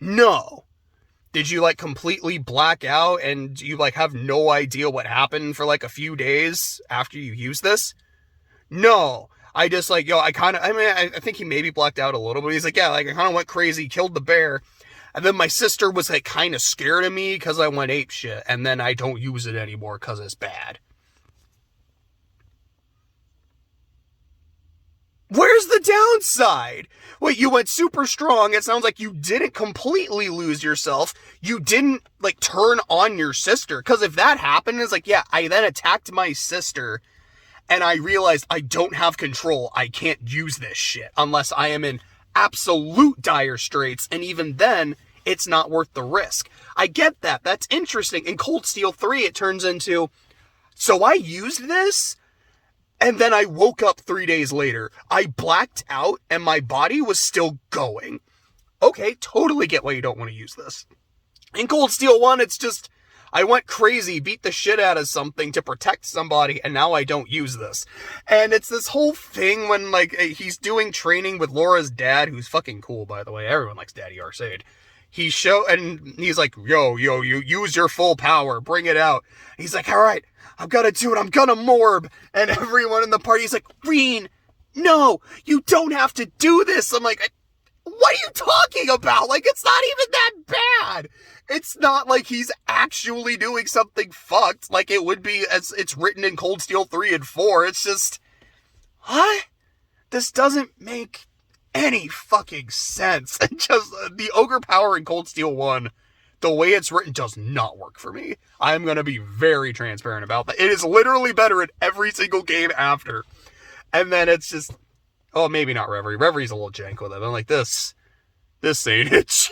No. Did you, like, completely black out and you, like, have no idea what happened for, like, a few days after you used this? No. I just, like, I think he maybe blacked out a little bit. He's like, yeah, like, I kind of went crazy, killed the bear. And then my sister was, like, kind of scared of me because I went ape shit. And then I don't use it anymore because it's bad. Where's the downside? Wait, you went super strong. It sounds like you didn't completely lose yourself. You didn't, like, turn on your sister. Because if that happened, it's like, yeah, I then attacked my sister. And I realized I don't have control. I can't use this shit unless I am in absolute dire straits. And even then, it's not worth the risk. I get that. That's interesting. In Cold Steel 3, it turns into, so I used this, and then I woke up 3 days later. I blacked out, and my body was still going. Okay, totally get why you don't want to use this. In Cold Steel 1, it's just, I went crazy, beat the shit out of something to protect somebody, and now I don't use this. And it's this whole thing when, like, he's doing training with Laura's dad, who's fucking cool, by the way. Everyone likes Daddy Arcade. And he's like, yo, you use your full power, bring it out. He's like, all right, I'm gonna do it, I'm gonna morb. And everyone in the party's like, Reen, no, you don't have to do this. I'm like, what are you talking about? Like, it's not even that bad. It's not like he's actually doing something fucked like it would be as it's written in Cold Steel 3 and 4. It's just, what? This doesn't make any fucking sense. And just the ogre power in Cold Steel 1, the way it's written does not work for me. I'm going to be very transparent about that. It is literally better in every single game after. And then it's just, oh, maybe not Reverie. Reverie's a little jank with it. I'm like, this ain't it.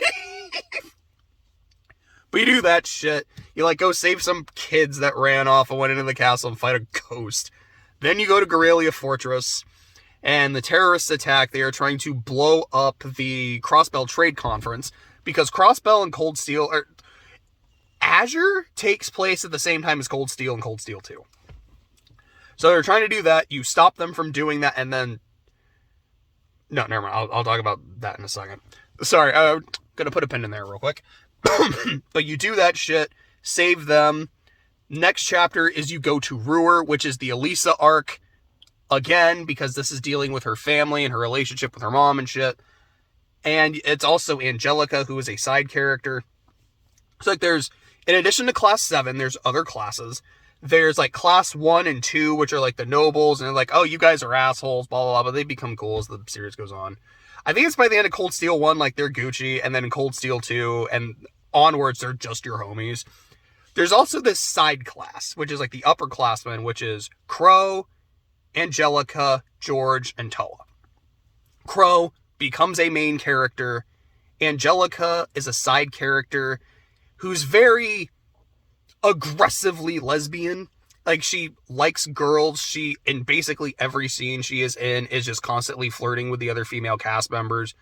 But you do that shit. You, like, go save some kids that ran off and went into the castle and fight a ghost. Then you go to Gorelia Fortress, and the terrorists attack. They are trying to blow up the Crossbell Trade Conference, because Crossbell and Cold Steel Azure takes place at the same time as Cold Steel and Cold Steel 2. So they're trying to do that. You stop them from doing that, and then... No, never mind. I'll talk about that in a second. Sorry, I'm gonna put a pin in there real quick. But you do that shit, save them. Next chapter is you go to Ruhr, which is the Elisa arc. Again, because this is dealing with her family and her relationship with her mom and shit. And it's also Angelica, who is a side character. So, like, there's, in addition to Class 7, there's other classes. There's, like, Class 1 and 2, which are, like, the nobles. And they're like, oh, you guys are assholes, blah, blah, blah. But they become cool as the series goes on. I think it's by the end of Cold Steel 1, like, they're Gucci. And then in Cold Steel 2 and onwards, they're just your homies. There's also this side class, which is, like, the upperclassmen, which is Crow, Angelica, George, and Toa. Crow becomes a main character. Angelica is a side character who's very aggressively lesbian. Like, she likes girls. She, in basically every scene she is in, is just constantly flirting with the other female cast members.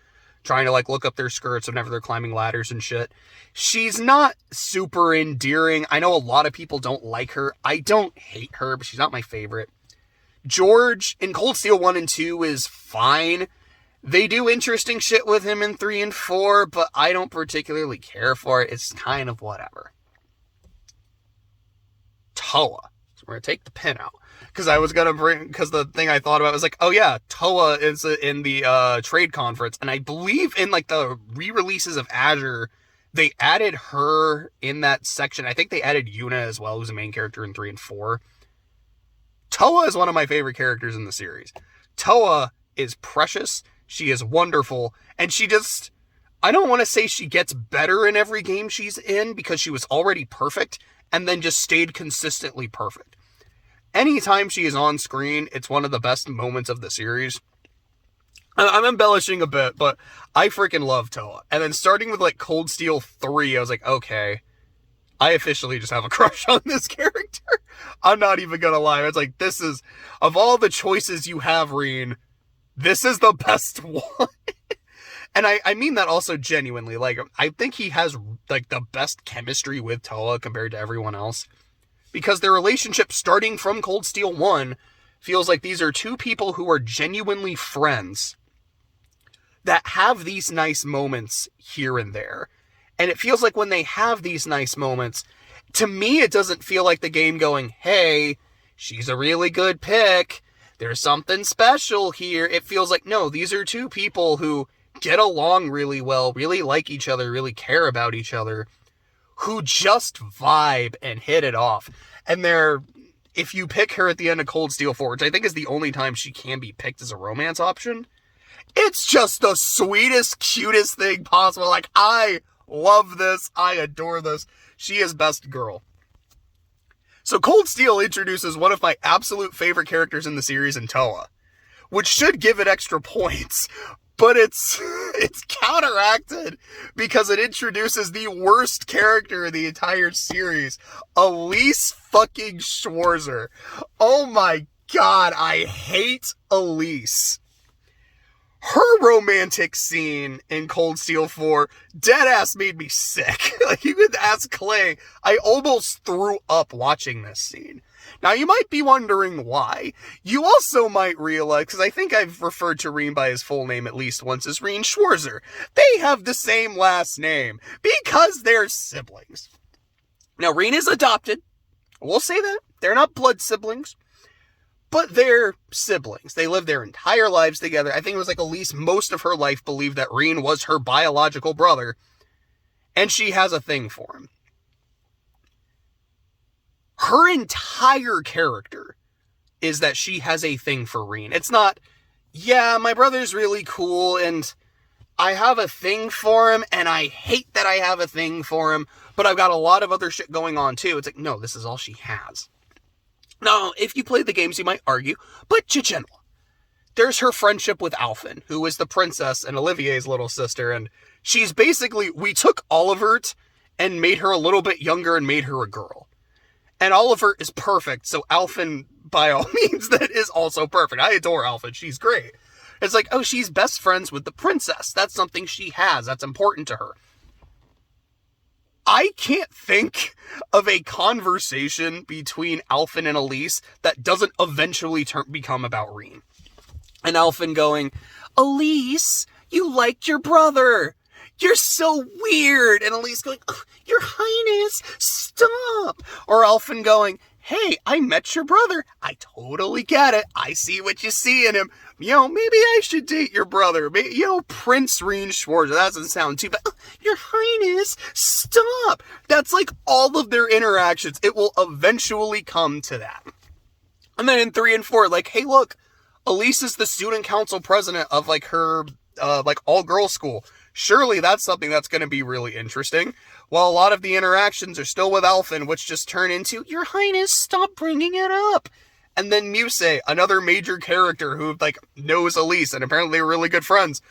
trying to like look up their skirts whenever they're climbing ladders and shit. She's not super endearing. I know a lot of people don't like her. I don't hate her, but she's not my favorite. George in Cold Steel 1 and 2 is fine. They do interesting shit with him in 3 and 4, but I don't particularly care for it. It's kind of whatever. Toa. So we're going to take the pin out. Because the thing I thought about was like, oh yeah, Toa is in the trade conference. And I believe in like the re-releases of Azure, they added her in that section. I think they added Yuna as well, who's a main character in 3 and 4. Toa is one of my favorite characters in the series. Toa is precious. She is wonderful, and she just, I don't want to say she gets better in every game she's in, because she was already perfect, and then just stayed consistently perfect. Anytime she is on screen, it's one of the best moments of the series. I'm embellishing a bit, but I freaking love Toa. And then starting with, like, Cold Steel 3, I was like, okay, I officially just have a crush on this character. I'm not even gonna lie. It's like, this is, of all the choices you have, Reen, this is the best one. And I mean that also genuinely. Like, I think he has, like, the best chemistry with Toa compared to everyone else. Because their relationship starting from Cold Steel 1 feels like these are two people who are genuinely friends that have these nice moments here and there. And it feels like when they have these nice moments, to me, it doesn't feel like the game going, hey, she's a really good pick. There's something special here. It feels like, no, these are two people who get along really well, really like each other, really care about each other, who just vibe and hit it off. And if you pick her at the end of Cold Steel 4, which I think is the only time she can be picked as a romance option, it's just the sweetest, cutest thing possible. Like, I love this. I adore this. She is best girl. So Cold Steel introduces one of my absolute favorite characters in the series in Toa, which should give it extra points, but it's counteracted because it introduces the worst character in the entire series, Elise fucking Schwarzer. Oh my god, I hate Elise. Her romantic scene in Cold Steel 4 deadass made me sick. Like, you could ask Clay. I almost threw up watching this scene. Now, you might be wondering why. You also might realize, because I think I've referred to Reen by his full name at least once as Reen Schwarzer. They have the same last name because they're siblings. Now, Reen is adopted. We'll say that. They're not blood siblings. But they're siblings. They live their entire lives together. I think it was like Elise, most of her life, believed that Reen was her biological brother. And she has a thing for him. Her entire character is that she has a thing for Reen. It's not, yeah, my brother's really cool and I have a thing for him and I hate that I have a thing for him, but I've got a lot of other shit going on too. It's like, no, this is all she has. Now, if you played the games, you might argue, but JJNW. There's her friendship with Alphen, who is the princess and Olivier's little sister, and she's basically, we took Olivert and made her a little bit younger and made her a girl. And Olivert is perfect, so Alphen, by all means, that is also perfect. I adore Alphen, she's great. It's like, oh, she's best friends with the princess. That's something she has, that's important to her. I can't think of a conversation between Alphen and Elise that doesn't eventually become about Reen. And Alphen going, Elise, you liked your brother. You're so weird. And Elise going, oh, Your Highness, stop. Or Alphen going, hey, I met your brother. I totally get it. I see what you see in him. Maybe I should date your brother. Maybe, Prince Reen Schwarzer. That doesn't sound too bad. Oh, Your Highness, stop. That's like all of their interactions. It will eventually come to that. And then in 3 and 4, like, hey, look, Elise is the student council president of like her, all-girls school. Surely that's something that's going to be really interesting. While a lot of the interactions are still with Alphen, which just turn into, Your Highness, stop bringing it up. And then Muse, another major character who, knows Elise, and apparently are really good friends,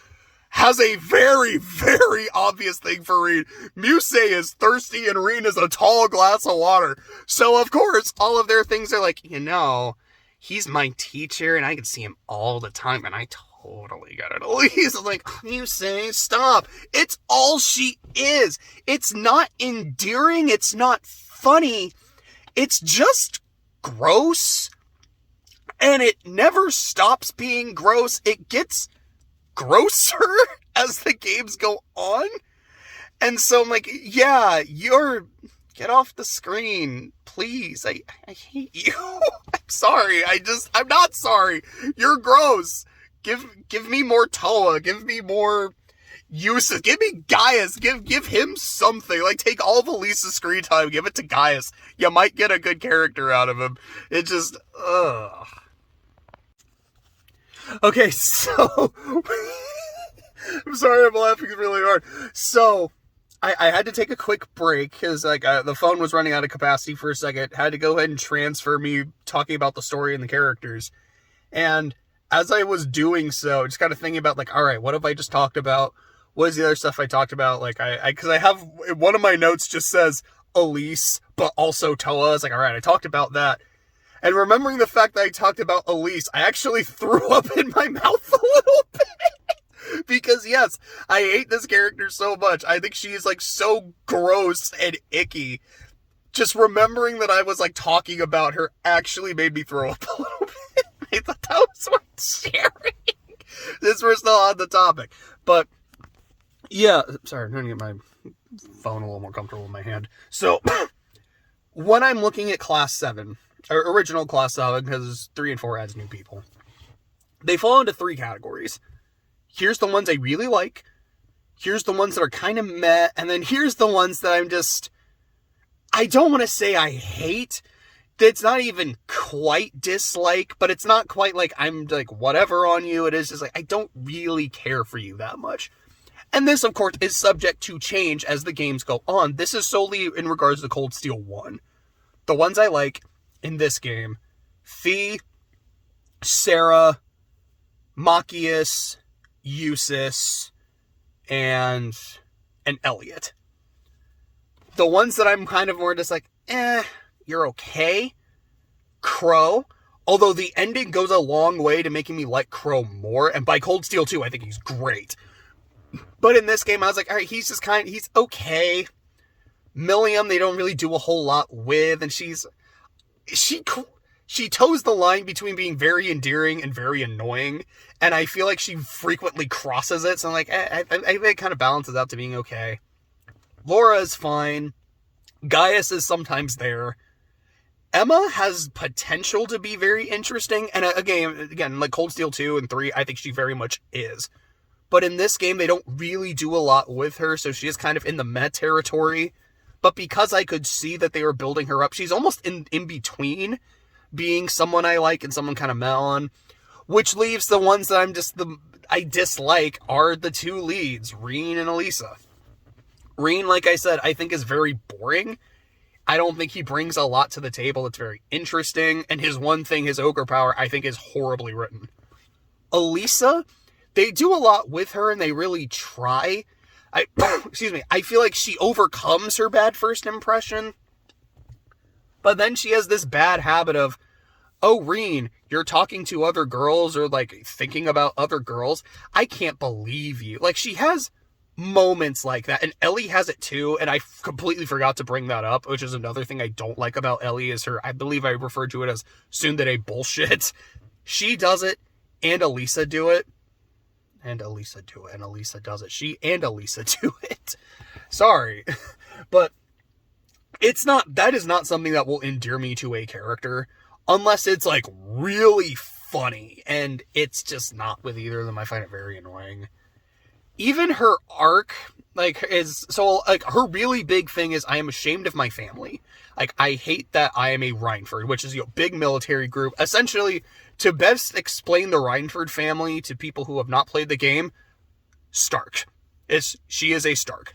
has a very, very obvious thing for Reen. Muse is thirsty and Reen is a tall glass of water. So, of course, all of their things are like, he's my teacher and I can see him all the time and I totally get it, Elise. I'm like, you say stop. It's all she is. It's not endearing. It's not funny. It's just gross. And it never stops being gross. It gets grosser as the games go on. And so I'm like, yeah, get off the screen, please. I hate you. I'm sorry. I'm not sorry. You're gross. Give me more Toa. Give me more uses. Give me Gaius. Give him something. Like, take all of Elisa's screen time. Give it to Gaius. You might get a good character out of him. It just, ugh. Okay, so I'm sorry, I'm laughing really hard. So I had to take a quick break because the phone was running out of capacity for a second. Had to go ahead and transfer me talking about the story and the characters. And as I was doing so, just kind of thinking about all right, what have I just talked about? What is the other stuff I talked about? Because I have one of my notes just says Elise, but also Toa. It's all right, I talked about that. And remembering the fact that I talked about Elise, I actually threw up in my mouth a little bit. Because yes, I hate this character so much. I think she is so gross and icky. Just remembering that I was talking about her actually made me throw up a little bit. I thought that was worth sharing. Since we're still on the topic. But yeah, sorry, I'm trying to get my phone a little more comfortable in my hand. So when I'm looking at Class 7, or original Class 7, because 3 and 4 adds new people, they fall into 3 categories. Here's the ones I really like. Here's the ones that are kind of meh. And then here's the ones that I don't want to say I hate. It's not even quite dislike, but it's not quite I'm whatever on you. It is just I don't really care for you that much. And this, of course, is subject to change as the games go on. This is solely in regards to Cold Steel 1. The ones I like in this game: Fee, Sarah, Machias, Eustace, and Elliot. The ones that I'm kind of more just you're okay. Crow, although the ending goes a long way to making me like Crow more, and by Cold Steel 2, I think he's great. But in this game, I was all right, he's just he's okay. Milliam, they don't really do a whole lot with, and she toes the line between being very endearing and very annoying, and I feel like she frequently crosses it, so I'm I think it kind of balances out to being okay. Laura is fine. Gaius is sometimes there. Emma has potential to be very interesting, and again, Cold Steel 2 and 3, I think she very much is. But in this game, they don't really do a lot with her, so she is kind of in the meh territory. But because I could see that they were building her up, she's almost in between being someone I like and someone kind of meh on, which leaves the ones that I dislike are the 2 leads, Reen and Elisa. Reen, like I said, I think is very boring. I don't think he brings a lot to the table that's very interesting, and his one thing, his ogre power, I think is horribly written. Elisa, they do a lot with her, and they really try. I feel like she overcomes her bad first impression, but then she has this bad habit of, oh, Reen, you're talking to other girls, or thinking about other girls. I can't believe you. She has moments like that, and Ellie has it too, and I completely forgot to bring that up, which is another thing I don't like about Ellie, is her, I believe I referred to it as tsundere bullshit. She does it, and Elisa do it. And Elisa do it, and Elisa does it. She and Elisa do it. Sorry. But that is not something that will endear me to a character, unless it's really funny, and it's just not with either of them. I find it very annoying. Even her arc, her really big thing is, I am ashamed of my family. I hate that I am a Rhineford, which is, big military group. Essentially, to best explain the Rhineford family to people who have not played the game, Stark. She is a Stark.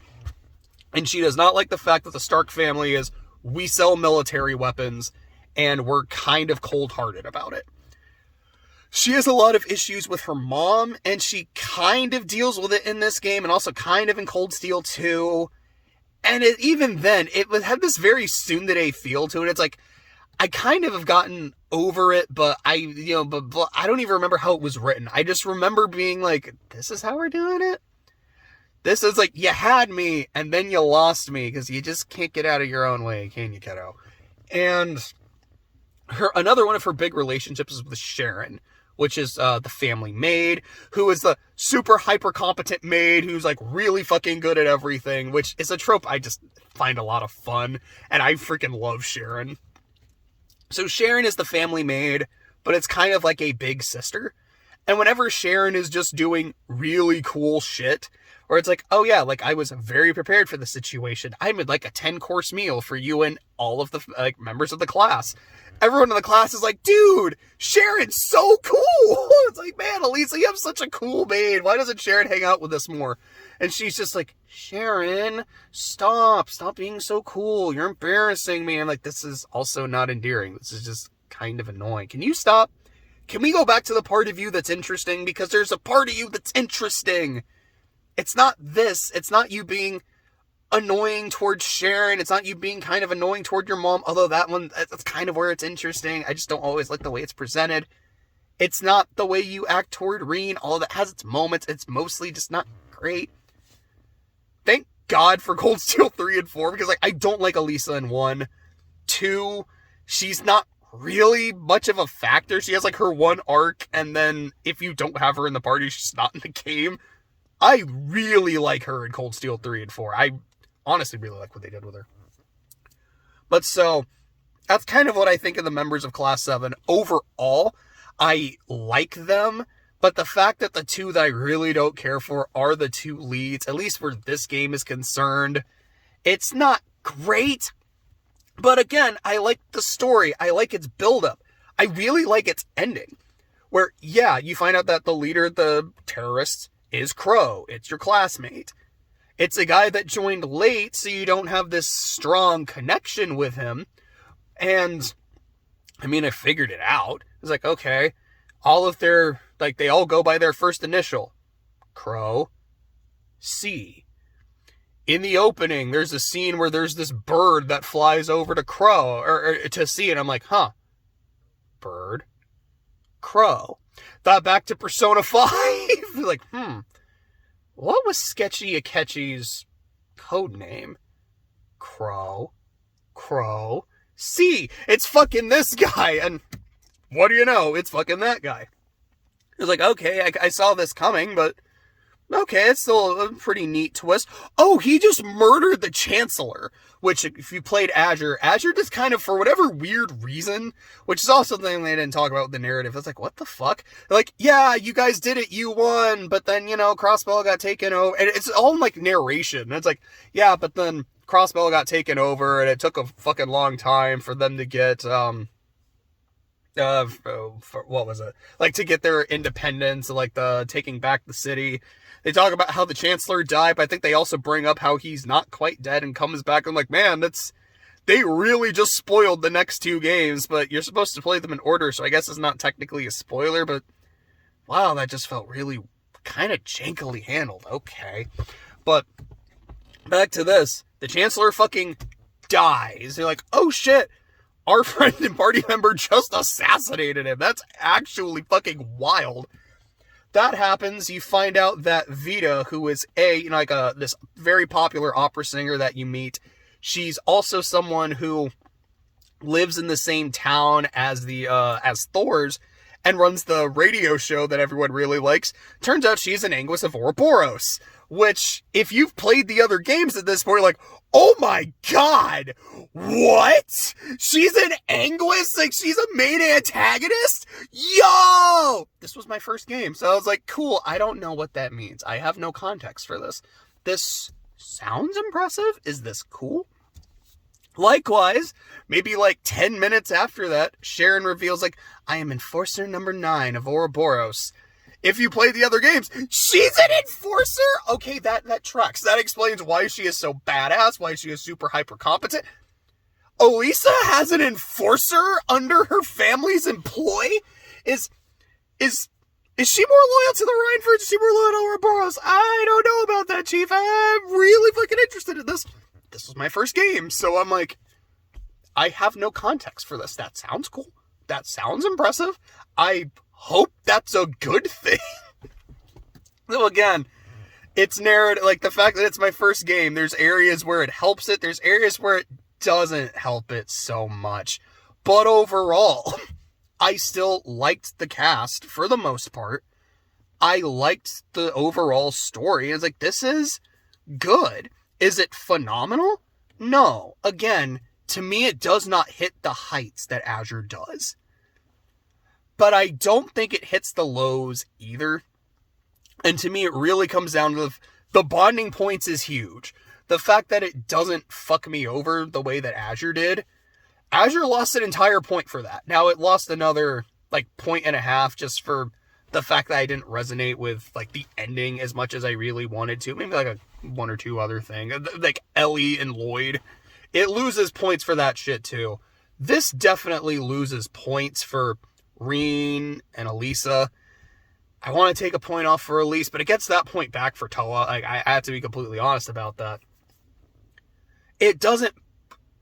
And she does not like the fact that the Stark family is, we sell military weapons, and we're kind of cold-hearted about it. She has a lot of issues with her mom, and she kind of deals with it in this game, and also kind of in Cold Steel 2. And even then, it had this very tsundere feel to it. It's I kind of have gotten over it, but I don't even remember how it was written. I just remember being like, this is how we're doing it? This is like, you had me, and then you lost me, because you just can't get out of your own way, can you, kiddo? And another one of her big relationships is with Sharon, which is the family maid, who is the super hyper competent maid who's like really fucking good at everything, which is a trope I just find a lot of fun, and I freaking love Sharon. So Sharon is the family maid, but it's kind of like a big sister. And whenever Sharon is just doing really cool shit, or it's like, oh yeah, like I was very prepared for the situation. I made like a 10-course meal for you and all of the members of the class. Everyone in the class is like, dude, Sharon's so cool. It's like, man, Elisa, you have such a cool maid. Why doesn't Sharon hang out with us more? And she's just like, Sharon, stop being so cool. You're embarrassing me. And like, this is also not endearing. This is just kind of annoying. Can you stop? Can we go back to the part of you that's interesting? Because there's a part of you that's interesting. It's not this. It's not you being annoying towards Sharon. It's not you being kind of annoying toward your mom. Although that one, that's kind of where it's interesting. I just don't always like the way it's presented. It's not the way you act toward Reen. All that has its moments. It's mostly just not great. Thank God for Cold Steel 3 and 4. Because like, I don't like Elisa in 1. 2, she's not really much of a factor. She has like her one arc, and then if you don't have her in the party, she's not in the game. I really like her in Cold Steel 3 and 4. I honestly really like what they did with her. But so, that's kind of what I think of the members of Class 7. Overall, I like them, but the fact that the two that I really don't care for are the two leads, at least where this game is concerned, it's not great. But again, I like the story. I like its buildup. I really like its ending. Where, yeah, you find out that the leader of the terrorists is Crow. It's your classmate. It's a guy that joined late, so you don't have this strong connection with him. And, I mean, I figured it out. It's like, okay, all of their, like, they all go by their first initial. Crow. C. In the opening, there's a scene where there's this bird that flies over to Crow, or to C, and I'm like, huh. Bird. Crow. Thought back to Persona 5. Like, what was Sketchy Akechi's code name? Crow. C. It's fucking this guy. And what do you know? It's fucking that guy. It was like, okay, I saw this coming, but okay, it's still a pretty neat twist. Oh, he just murdered the Chancellor, which if you played Azure just kind of, for whatever weird reason, which is also something they didn't talk about with the narrative. It's like, what the fuck? They're like, yeah, you guys did it, you won, but then, Crossbell got taken over, and it's all like narration. And it's like, yeah, but then Crossbell got taken over, and it took a fucking long time for them to get, what was it? Like, to get their independence, like the taking back the city. They talk about how the Chancellor died, but I think they also bring up how he's not quite dead and comes back. I'm like, man, they really just spoiled the next 2 games, but you're supposed to play them in order, so I guess it's not technically a spoiler, but wow, that just felt really kind of jankily handled. Okay. But back to this. The Chancellor fucking dies. They're like, oh shit, our friend and party member just assassinated him. That's actually fucking wild. That happens, you find out that Vita, who is this very popular opera singer that you meet, she's also someone who lives in the same town as as Thor's, and runs the radio show that everyone really likes. Turns out she's an Anguis of Ouroboros, which, if you've played the other games at this point, you're like, oh my god, what? She's an Anguis? Like, she's a main antagonist? Yo! This was my first game, so I was like, cool, I don't know what that means. I have no context for this. This sounds impressive? Is this cool? Likewise, maybe like 10 minutes after that, Sharon reveals, like, I am Enforcer number 9 of Ouroboros. If you play the other games, she's an enforcer? Okay, that tracks. That explains why she is so badass, why she is super hyper competent. Elisa has an enforcer under her family's employ? Is she more loyal to the Rhineford? Is she more loyal to Ouroboros? I don't know about that, Chief. I'm really fucking interested in this. This was my first game, so I'm like, I have no context for this. That sounds cool. That sounds impressive. I hope that's a good thing. So again, it's narrative, like the fact that it's my first game, there's areas where it helps it, there's areas where it doesn't help it so much. But overall, I still liked the cast for the most part. I liked the overall story. It's like, this is good. Is it phenomenal? No. Again, to me, it does not hit the heights that Azure does. But I don't think it hits the lows either. And to me, it really comes down to the bonding points is huge. The fact that it doesn't fuck me over the way that Azure did. Azure lost an entire point for that. Now, it lost another, like, 1.5 just for the fact that I didn't resonate with, like, the ending as much as I really wanted to. Maybe, like, one or two other things. Like, Ellie and Lloyd. It loses points for that shit, too. This definitely loses points for Reen and Elisa. I want to take a point off for Elise, but it gets that point back for Toa. I have to be completely honest about that. It doesn't...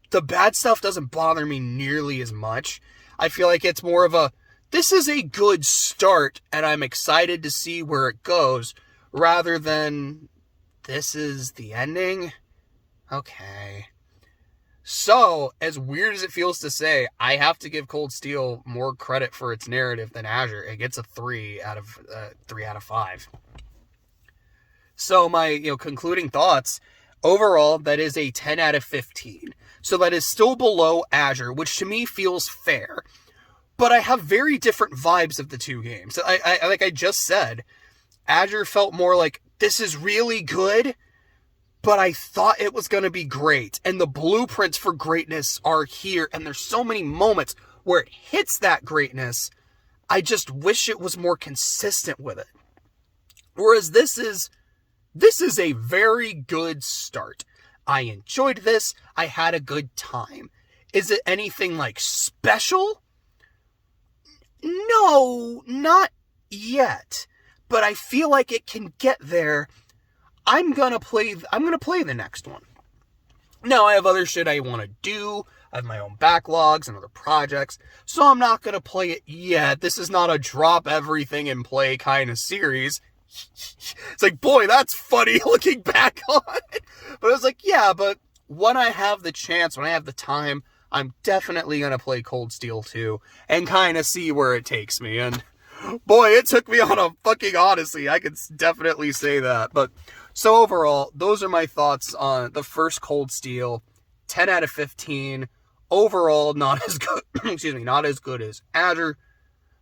The bad stuff doesn't bother me nearly as much. I feel like it's more of a, this is a good start, and I'm excited to see where it goes, rather than, this is the ending? Okay. So, as weird as it feels to say, I have to give Cold Steel more credit for its narrative than Azure. It gets a 3 out of 5. So my, concluding thoughts, overall, that is a 10 out of 15. So that is still below Azure, which to me feels fair. But I have very different vibes of the two games. I like I just said, Azure felt more like, this is really good, but I thought it was going to be great. And the blueprints for greatness are here. And there's so many moments where it hits that greatness. I just wish it was more consistent with it. Whereas this is a very good start. I enjoyed this. I had a good time. Is it anything like special? No, not yet. But I feel like it can get there. I'm gonna play the next one. Now, I have other shit I want to do. I have my own backlogs and other projects. So I'm not gonna play it yet. This is not a drop everything and play kind of series. It's like, boy, that's funny looking back on it. But I was like, yeah, but when I have the chance, when I have the time, I'm definitely going to play Cold Steel 2 and kind of see where it takes me. And boy, it took me on a fucking odyssey. I could definitely say that. But so overall, those are my thoughts on the first Cold Steel. 10 out of 15. Overall, not as good, not as good as Azure,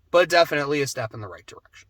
but definitely a step in the right direction.